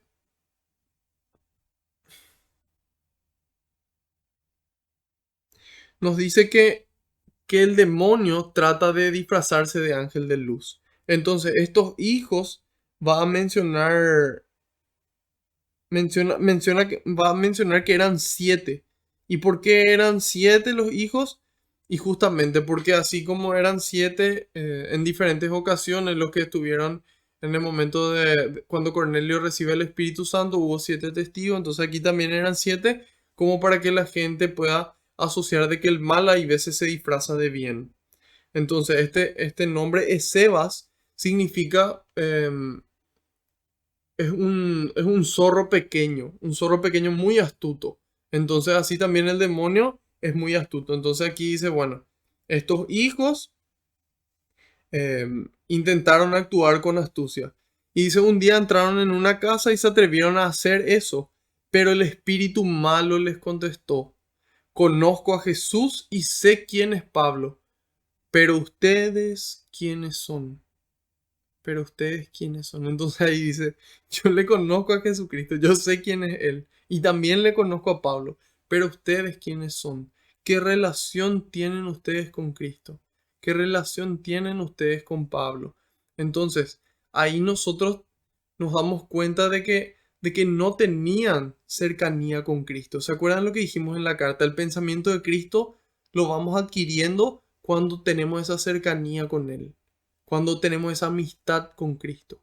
A: que el demonio trata de disfrazarse de ángel de luz. Entonces, estos hijos va a va a mencionar que eran 7. ¿Y por qué eran 7 los hijos? Y justamente porque así como eran 7 en diferentes ocasiones los que estuvieron en el momento de cuando Cornelio recibe el Espíritu Santo, hubo 7 testigos, entonces aquí también eran 7 como para que la gente pueda asociar de que el mal hay veces se disfraza de bien. Entonces este nombre Escevas significa es un un zorro pequeño muy astuto. Entonces así también el demonio es muy astuto. Entonces aquí dice, bueno, estos hijos intentaron actuar con astucia. Y dice, un día entraron en una casa y se atrevieron a hacer eso, pero el espíritu malo les contestó, conozco a Jesús y sé quién es Pablo, pero ustedes, ¿quiénes son? Pero ustedes, ¿quiénes son? Entonces ahí dice, yo le conozco a Jesucristo, yo sé quién es Él, y también le conozco a Pablo, pero ustedes, ¿quiénes son? ¿Qué relación tienen ustedes con Cristo? ¿Qué relación tienen ustedes con Pablo? Entonces, ahí nosotros nos damos cuenta de que no tenían cercanía con Cristo. ¿Se acuerdan lo que dijimos en la carta? El pensamiento de Cristo lo vamos adquiriendo cuando tenemos esa cercanía con Él, cuando tenemos esa amistad con Cristo.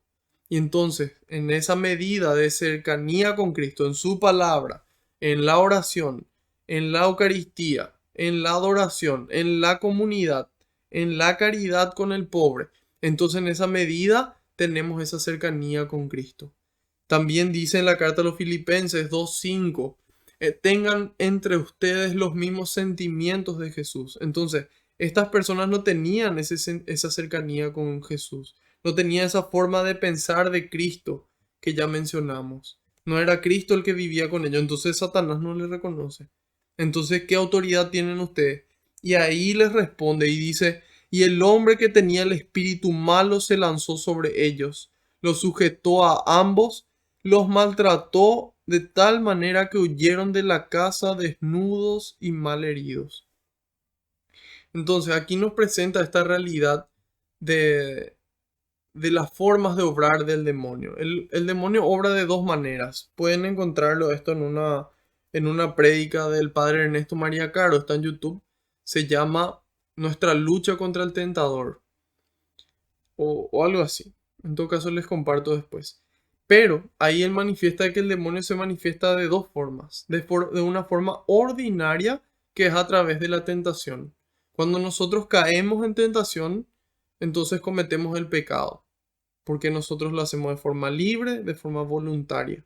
A: Y entonces, en esa medida de cercanía con Cristo, en su palabra, en la oración, en la Eucaristía, en la adoración, en la comunidad, en la caridad con el pobre, entonces en esa medida tenemos esa cercanía con Cristo. También dice en la carta a los Filipenses 2:5, tengan entre ustedes los mismos sentimientos de Jesús. Entonces, estas personas no tenían esa cercanía con Jesús, no tenían esa forma de pensar de Cristo que ya mencionamos. No era Cristo el que vivía con ellos, entonces Satanás no les reconoce. Entonces, ¿qué autoridad tienen ustedes? Y ahí les responde y dice, y el hombre que tenía el espíritu malo se lanzó sobre ellos, los sujetó a ambos, los maltrató de tal manera que huyeron de la casa desnudos y mal heridos. Entonces aquí nos presenta esta realidad de, de las formas de obrar del demonio. El demonio obra de dos maneras. Pueden encontrarlo esto en una prédica del padre Ernesto María Caro, está en YouTube. Se llama Nuestra lucha contra el tentador o algo así. En todo caso les comparto después. Pero ahí él manifiesta que el demonio se manifiesta de dos formas. De una forma ordinaria, que es a través de la tentación. Cuando nosotros caemos en tentación, entonces cometemos el pecado. Porque nosotros lo hacemos de forma libre, de forma voluntaria.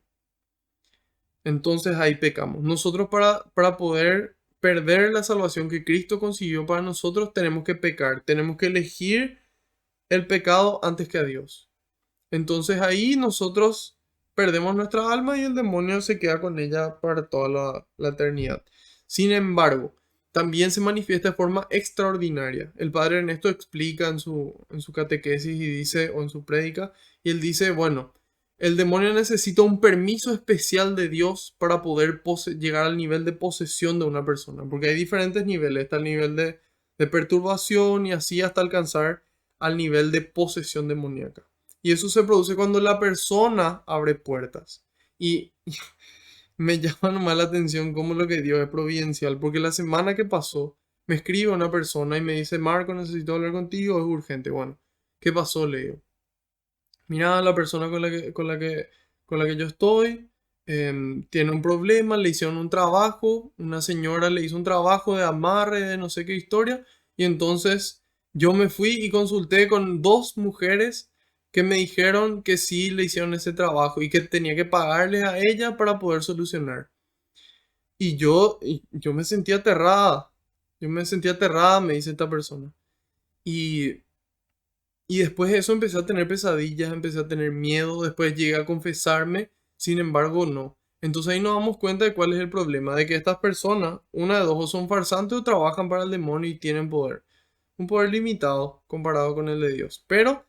A: Entonces ahí pecamos. Nosotros para poder perder la salvación que Cristo consiguió para nosotros, tenemos que pecar. Tenemos que elegir el pecado antes que a Dios. Entonces ahí nosotros perdemos nuestra alma y el demonio se queda con ella para toda la eternidad. Sin embargo, también se manifiesta de forma extraordinaria. El padre Ernesto explica en su catequesis y dice, o en su prédica, y él dice, bueno, el demonio necesita un permiso especial de Dios para poder llegar al nivel de posesión de una persona, porque hay diferentes niveles, está el nivel de perturbación y así hasta alcanzar al nivel de posesión demoníaca. Y eso se produce cuando la persona abre puertas. Y me llama nomás la atención cómo lo que Dios es providencial, porque la semana que pasó me escribe una persona y me dice, Marco, necesito hablar contigo, es urgente. Bueno, ¿qué pasó? Le digo, mira, la persona con la que yo estoy tiene un problema, le hicieron un trabajo, una señora le hizo un trabajo de amarre, de no sé qué historia, y entonces yo me fui y consulté con dos mujeres que me dijeron que sí le hicieron ese trabajo y que tenía que pagarles a ella para poder solucionar. Y yo me sentía aterrada, me dice esta persona. Y y después de eso empecé a tener pesadillas, empecé a tener miedo, después llegué a confesarme, sin embargo no. Entonces ahí nos damos cuenta de cuál es el problema, de que estas personas, una de dos, o son farsantes o trabajan para el demonio y tienen poder. Un poder limitado comparado con el de Dios, pero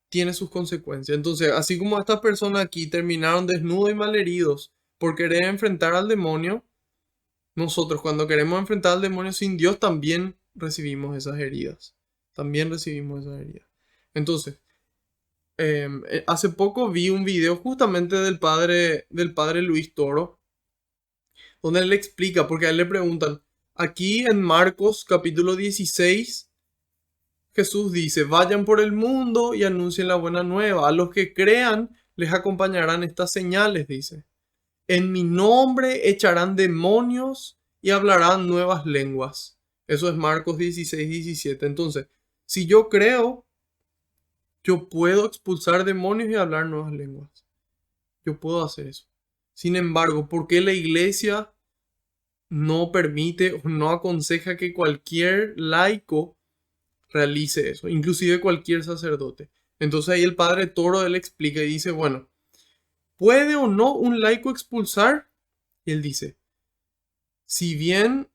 A: tiene sus consecuencias. Entonces, así como estas personas aquí terminaron desnudos y malheridos por querer enfrentar al demonio, nosotros cuando queremos enfrentar al demonio sin Dios también recibimos esas heridas. También recibimos esas heridas. Entonces, hace poco vi un video justamente del padre Luis Toro, donde él le explica, porque a él le preguntan, aquí en Marcos capítulo 16, Jesús dice, vayan por el mundo y anuncien la buena nueva. A los que crean les acompañarán estas señales, dice. En mi nombre echarán demonios y hablarán nuevas lenguas. Eso es Marcos 16:17. Entonces, si yo creo, yo puedo expulsar demonios y hablar nuevas lenguas. Yo puedo hacer eso. Sin embargo, ¿por qué la iglesia no permite o no aconseja que cualquier laico realice eso? Inclusive cualquier sacerdote. Entonces ahí el padre Toro él explica y dice, bueno, ¿puede o no un laico expulsar? Y él dice, si bien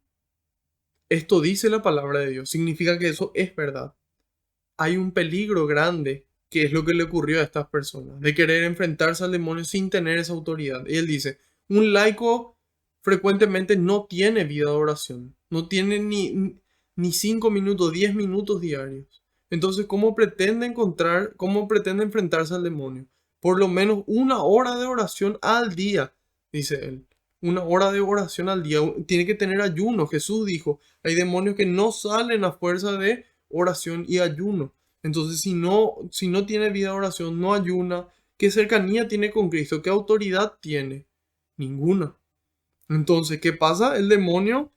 A: esto dice la palabra de Dios, significa que eso es verdad. Hay un peligro grande, que es lo que le ocurrió a estas personas, de querer enfrentarse al demonio sin tener esa autoridad. Y él dice, un laico frecuentemente no tiene vida de oración, no tiene ni 5 minutos, 10 minutos diarios. Entonces, cómo pretende enfrentarse al demonio? Por lo menos una hora de oración al día, dice él. Una hora de oración al día. Tiene que tener ayuno. Jesús dijo, hay demonios que no salen a fuerza de oración y ayuno. Entonces, si no tiene vida de oración, no ayuna, ¿qué cercanía tiene con Cristo? ¿Qué autoridad tiene? Ninguna. Entonces, ¿qué pasa? El demonio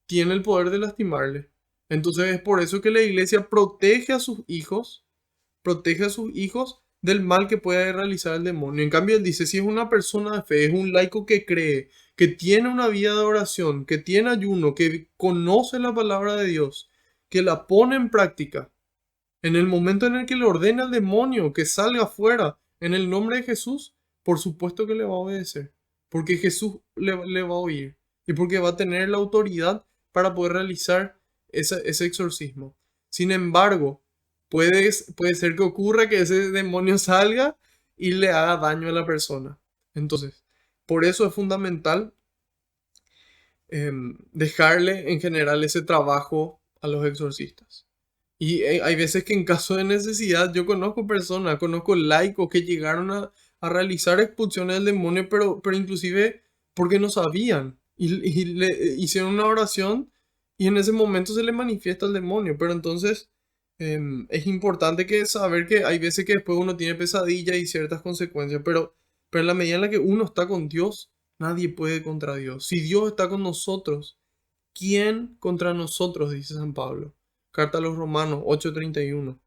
A: tiene el poder de lastimarle. Entonces, es por eso que la iglesia protege a sus hijos del mal que puede realizar el demonio. En cambio, él dice, si es una persona de fe, es un laico que cree, que tiene una vida de oración, que tiene ayuno, que conoce la palabra de Dios, que la pone en práctica, en el momento en el que le ordena al demonio que salga afuera en el nombre de Jesús, por supuesto que le va a obedecer, porque Jesús le va a oír y porque va a tener la autoridad para poder realizar ese exorcismo. Sin embargo, puede ser que ocurra que ese demonio salga y le haga daño a la persona. Entonces, por eso es fundamental dejarle en general ese trabajo a los exorcistas. Y hay veces que en caso de necesidad yo conozco personas, conozco laicos que llegaron a realizar expulsiones del demonio, pero inclusive porque no sabían. Y le hicieron una oración y en ese momento se le manifiesta el demonio. Pero entonces es importante que saber que hay veces que después uno tiene pesadillas y ciertas consecuencias, pero en la medida en la que uno está con Dios, nadie puede contra Dios. Si Dios está con nosotros, ¿quién contra nosotros? Dice San Pablo. Carta a los Romanos 8:31.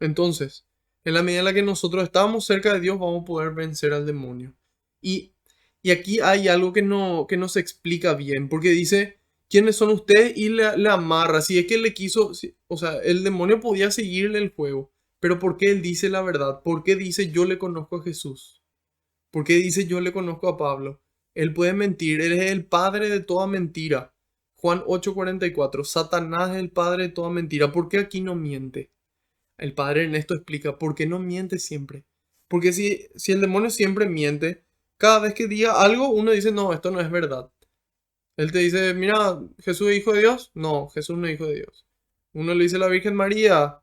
A: Entonces, en la medida en la que nosotros estamos cerca de Dios, vamos a poder vencer al demonio. Y, y aquí hay algo que no se explica bien, porque dice, ¿quiénes son ustedes? Y le amarra. Si es que le quiso, o sea, el demonio podía seguirle el juego, pero ¿por qué él dice la verdad? ¿Por qué dice yo le conozco a Jesús? ¿Por qué dice yo le conozco a Pablo? Él puede mentir, él es el padre de toda mentira. Juan 8:44, Satanás es el padre de toda mentira. ¿Por qué aquí no miente? El padre Ernesto explica, ¿por qué no miente siempre? Porque si el demonio siempre miente, cada vez que diga algo, uno dice, no, esto no es verdad. Él te dice, mira, Jesús es hijo de Dios. No, Jesús no es hijo de Dios. Uno le dice a la Virgen María,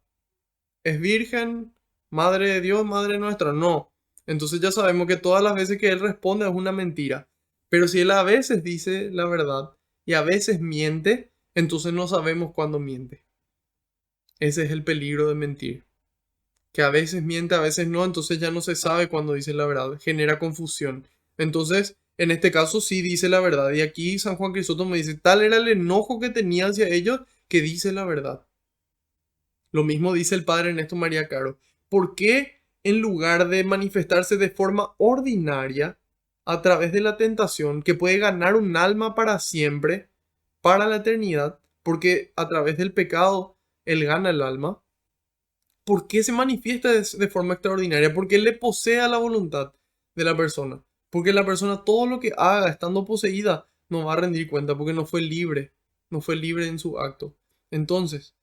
A: ¿es virgen? ¿Madre de Dios? ¿Madre nuestra? No. Entonces ya sabemos que todas las veces que él responde es una mentira. Pero si él a veces dice la verdad y a veces miente, entonces no sabemos cuándo miente. Ese es el peligro de mentir. Que a veces miente, a veces no, entonces ya no se sabe cuándo dice la verdad. Genera confusión. Entonces, en este caso sí dice la verdad. Y aquí San Juan Crisóstomo dice, tal era el enojo que tenía hacia ellos que dice la verdad. Lo mismo dice el padre Ernesto María Caro. ¿Por qué en lugar de manifestarse de forma ordinaria a través de la tentación que puede ganar un alma para siempre, para la eternidad, porque a través del pecado él gana el alma? ¿Por qué se manifiesta de forma extraordinaria? Porque él le posee a la voluntad de la persona. Porque la persona todo lo que haga estando poseída no va a rendir cuenta porque no fue libre. No fue libre en su acto. Entonces,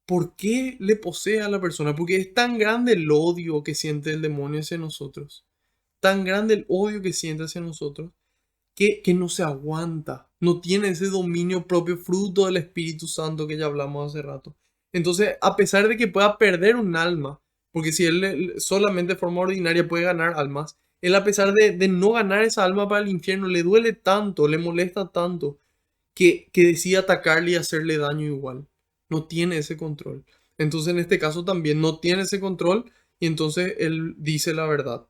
A: ¿por qué le posee a la persona? Porque es tan grande el odio que siente el demonio hacia nosotros. Tan grande el odio que siente hacia nosotros que no se aguanta. No tiene ese dominio propio fruto del Espíritu Santo que ya hablamos hace rato. Entonces, a pesar de que pueda perder un alma, porque si él solamente de forma ordinaria puede ganar almas, él a pesar de no ganar esa alma para el infierno, le duele tanto, le molesta tanto, que decide atacarle y hacerle daño igual. No tiene ese control. Entonces en este caso también no tiene ese control y entonces él dice la verdad.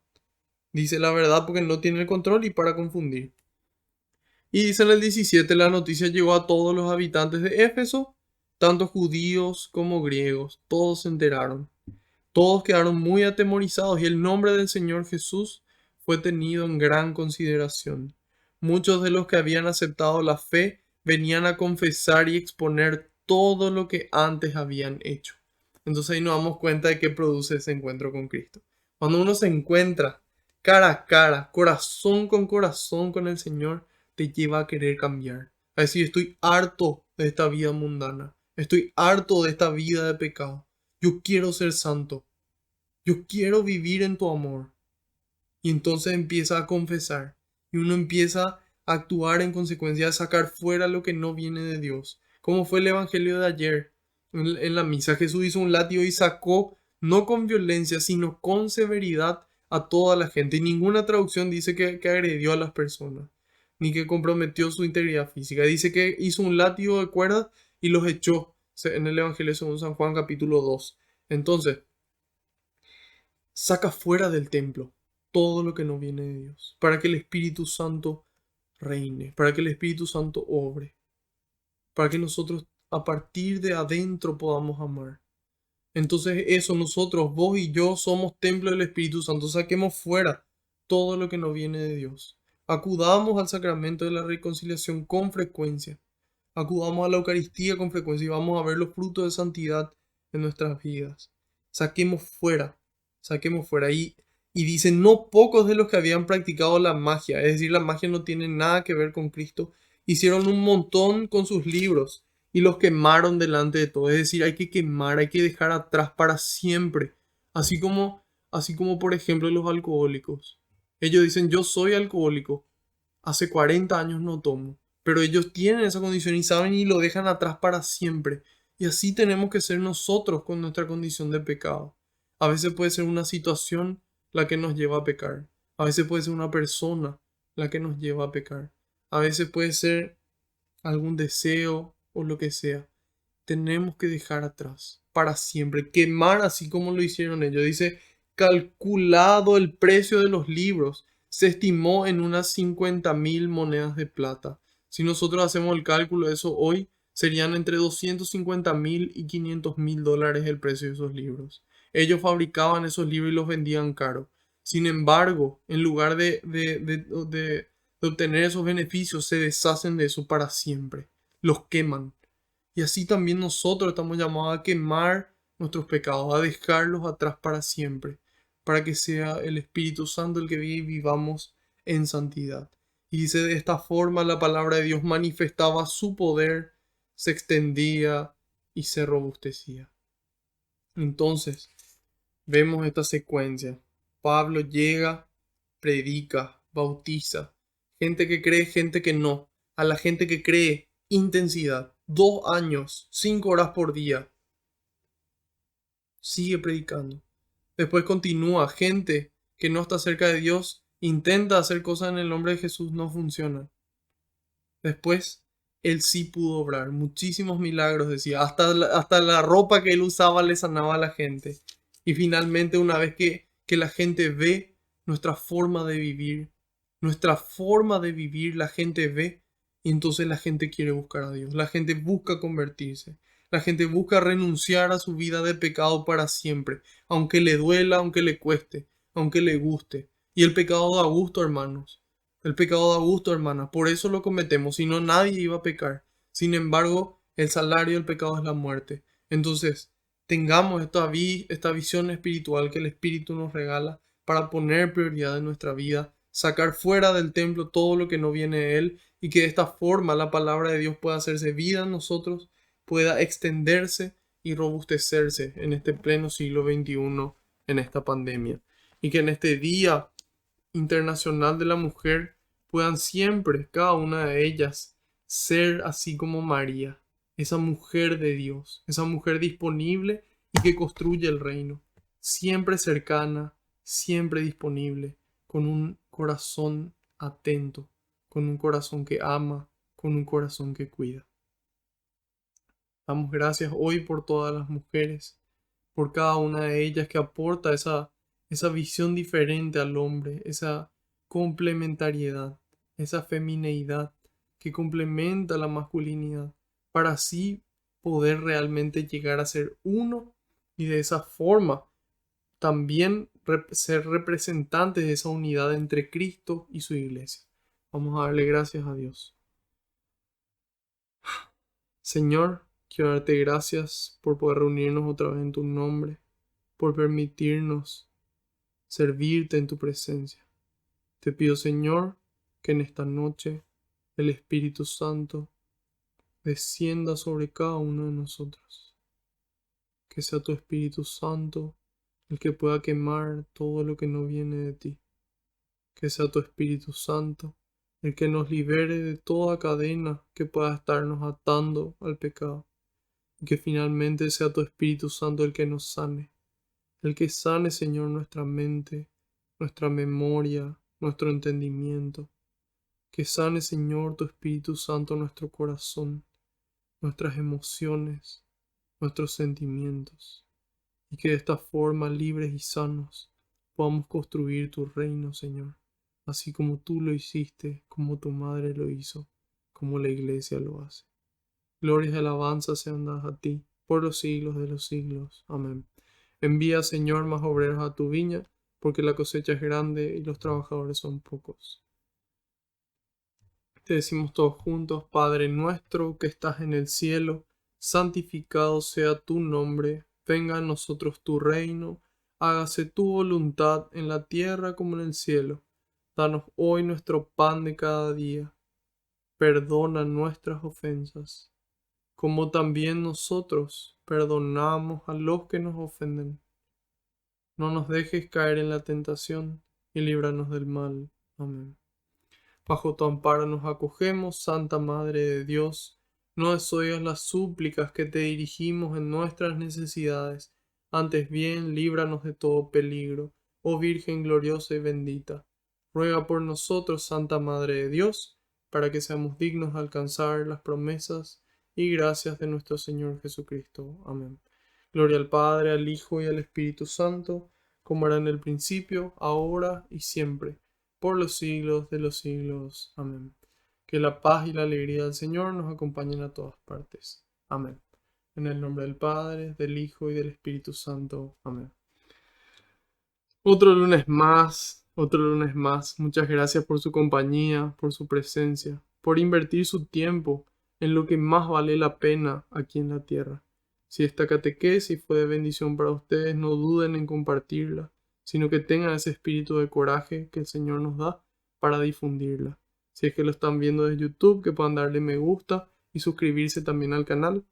A: Dice la verdad porque no tiene el control y para confundir. Y dice en el 17, la noticia llegó a todos los habitantes de Éfeso, tanto judíos como griegos, todos se enteraron. Todos quedaron muy atemorizados y el nombre del Señor Jesús fue tenido en gran consideración. Muchos de los que habían aceptado la fe venían a confesar y exponer todo lo que antes habían hecho. Entonces ahí nos damos cuenta de qué produce ese encuentro con Cristo. Cuando uno se encuentra cara a cara, corazón con el Señor, te lleva a querer cambiar. A decir, estoy harto de esta vida mundana. Estoy harto de esta vida de pecado. Yo quiero ser santo. Yo quiero vivir en tu amor. Y entonces empieza a confesar. Y uno empieza a actuar en consecuencia, a sacar fuera lo que no viene de Dios. Como fue el evangelio de ayer. En la misa Jesús hizo un látigo y sacó, no con violencia, sino con severidad a toda la gente. Y ninguna traducción dice que agredió a las personas, ni que comprometió su integridad física. Dice que hizo un látigo de cuerdas y los echó en el evangelio según San Juan capítulo 2. Entonces, saca fuera del templo todo lo que no viene de Dios, para que el Espíritu Santo reine, para que el Espíritu Santo obre, para que nosotros a partir de adentro podamos amar. Entonces eso, nosotros, vos y yo, somos templo del Espíritu Santo. Saquemos fuera todo lo que no viene de Dios. Acudamos al sacramento de la reconciliación con frecuencia. Acudamos a la Eucaristía con frecuencia y vamos a ver los frutos de santidad en nuestras vidas. Saquemos fuera, saquemos fuera. Y dicen, no pocos de los que habían practicado la magia, es decir, la magia no tiene nada que ver con Cristo, hicieron un montón con sus libros y los quemaron delante de todos. Es decir, hay que quemar, hay que dejar atrás para siempre. Así como Así como por ejemplo los alcohólicos. Ellos dicen, yo soy alcohólico, hace 40 años no tomo, pero ellos tienen esa condición y saben y lo dejan atrás para siempre. Y así tenemos que ser nosotros con nuestra condición de pecado. A veces puede ser una situación la que nos lleva a pecar. A veces puede ser una persona la que nos lleva a pecar. A veces puede ser algún deseo o lo que sea. Tenemos que dejar atrás para siempre, quemar así como lo hicieron ellos. Dice, calculado el precio de los libros, se estimó en unas 50.000 monedas de plata. Si nosotros hacemos el cálculo de eso hoy, serían entre 250.000 y 500.000 dólares el precio de esos libros. Ellos fabricaban esos libros y los vendían caro. Sin embargo, en lugar de obtener esos beneficios, se deshacen de eso para siempre. Los queman. Y así también nosotros estamos llamados a quemar nuestros pecados, a dejarlos atrás para siempre, para que sea el Espíritu Santo el que vive y vivamos en santidad. Y dice, de esta forma la palabra de Dios manifestaba su poder, se extendía y se robustecía. Entonces, vemos esta secuencia. Pablo llega, predica, bautiza. Gente que cree, gente que no. A la gente que cree, intensidad. 2 años, 5 horas por día. Sigue predicando. Después continúa. Gente que no está cerca de Dios, intenta hacer cosas en el nombre de Jesús, no funciona. Después, él sí pudo obrar. Muchísimos milagros, decía. Hasta la ropa que él usaba le sanaba a la gente. Y finalmente, una vez que la gente ve nuestra forma de vivir, la gente ve, y entonces la gente quiere buscar a Dios. La gente busca convertirse. La gente busca renunciar a su vida de pecado para siempre, aunque le duela, aunque le cueste, aunque le guste. Y el pecado da gusto, hermanos. El pecado da gusto, hermanas. Por eso lo cometemos. Si no, nadie iba a pecar. Sin embargo, el salario del pecado es la muerte. Entonces, tengamos esta visión espiritual que el Espíritu nos regala para poner prioridad en nuestra vida, sacar fuera del templo todo lo que no viene de Él y que de esta forma la palabra de Dios pueda hacerse vida en nosotros, pueda extenderse y robustecerse en este pleno siglo XXI, en esta pandemia. Y que en este día internacional de la mujer puedan siempre, cada una de ellas, ser así como María, esa mujer de Dios, esa mujer disponible y que construye el reino, siempre cercana, siempre disponible, con un corazón atento, con un corazón que ama, con un corazón que cuida. Damos gracias hoy por todas las mujeres, por cada una de ellas que aporta esa visión diferente al hombre, esa complementariedad, esa femineidad que complementa la masculinidad, para así poder realmente llegar a ser uno y de esa forma también ser representantes de esa unidad entre Cristo y su iglesia. Vamos a darle gracias a Dios. Señor, quiero darte gracias por poder reunirnos otra vez en tu nombre, por permitirnos servirte en tu presencia. Te pido, Señor, que en esta noche el Espíritu Santo descienda sobre cada uno de nosotros. Que sea tu Espíritu Santo el que pueda quemar todo lo que no viene de ti. Que sea tu Espíritu Santo el que nos libere de toda cadena que pueda estarnos atando al pecado. Y que finalmente sea tu Espíritu Santo el que nos sane. El que sane, Señor, nuestra mente, nuestra memoria, nuestro entendimiento. Que sane, Señor, tu Espíritu Santo nuestro corazón, nuestras emociones, nuestros sentimientos. Y que de esta forma, libres y sanos, podamos construir tu reino, Señor. Así como tú lo hiciste, como tu madre lo hizo, como la iglesia lo hace. Glorias y alabanzas sean dadas a ti, por los siglos de los siglos. Amén. Envía, Señor, más obreros a tu viña, porque la cosecha es grande y los trabajadores son pocos. Te decimos todos juntos, Padre nuestro que estás en el cielo, santificado sea tu nombre, venga a nosotros tu reino, hágase tu voluntad en la tierra como en el cielo. Danos hoy nuestro pan de cada día. Perdona nuestras ofensas, como también nosotros perdonamos a los que nos ofenden. No nos dejes caer en la tentación, y líbranos del mal. Amén. Bajo tu amparo nos acogemos, Santa Madre de Dios. No desoigas las súplicas que te dirigimos en nuestras necesidades. Antes bien, líbranos de todo peligro, oh Virgen gloriosa y bendita. Ruega por nosotros, Santa Madre de Dios, para que seamos dignos de alcanzar las promesas y gracias de nuestro Señor Jesucristo. Amén. Gloria al Padre, al Hijo y al Espíritu Santo, como era en el principio, ahora y siempre, por los siglos de los siglos. Amén. Que la paz y la alegría del Señor nos acompañen a todas partes. Amén. En el nombre del Padre, del Hijo y del Espíritu Santo. Amén. Otro lunes más, otro lunes más. Muchas gracias por su compañía, por su presencia, por invertir su tiempo en lo que más vale la pena aquí en la tierra. Si esta catequesis fue de bendición para ustedes, no duden en compartirla, sino que tengan ese espíritu de coraje que el Señor nos da para difundirla. Si es que lo están viendo desde YouTube, que puedan darle me gusta y suscribirse también al canal.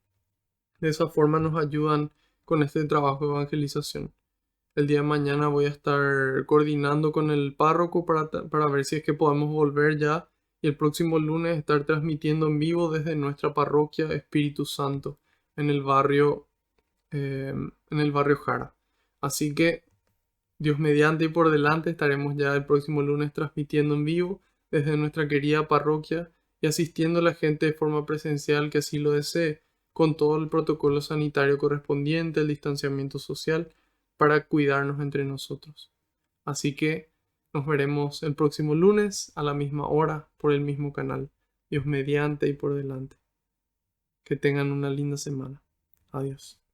A: De esa forma nos ayudan con este trabajo de evangelización. El día de mañana voy a estar coordinando con el párroco para ver si es que podemos volver ya y el próximo lunes estar transmitiendo en vivo desde nuestra parroquia Espíritu Santo en el barrio Jara. Así que Dios mediante y por delante estaremos ya el próximo lunes transmitiendo en vivo desde nuestra querida parroquia y asistiendo a la gente de forma presencial que así lo desee, con todo el protocolo sanitario correspondiente, el distanciamiento social, para cuidarnos entre nosotros. Así que nos veremos el próximo lunes a la misma hora por el mismo canal. Dios mediante y por delante. Que tengan una linda semana. Adiós.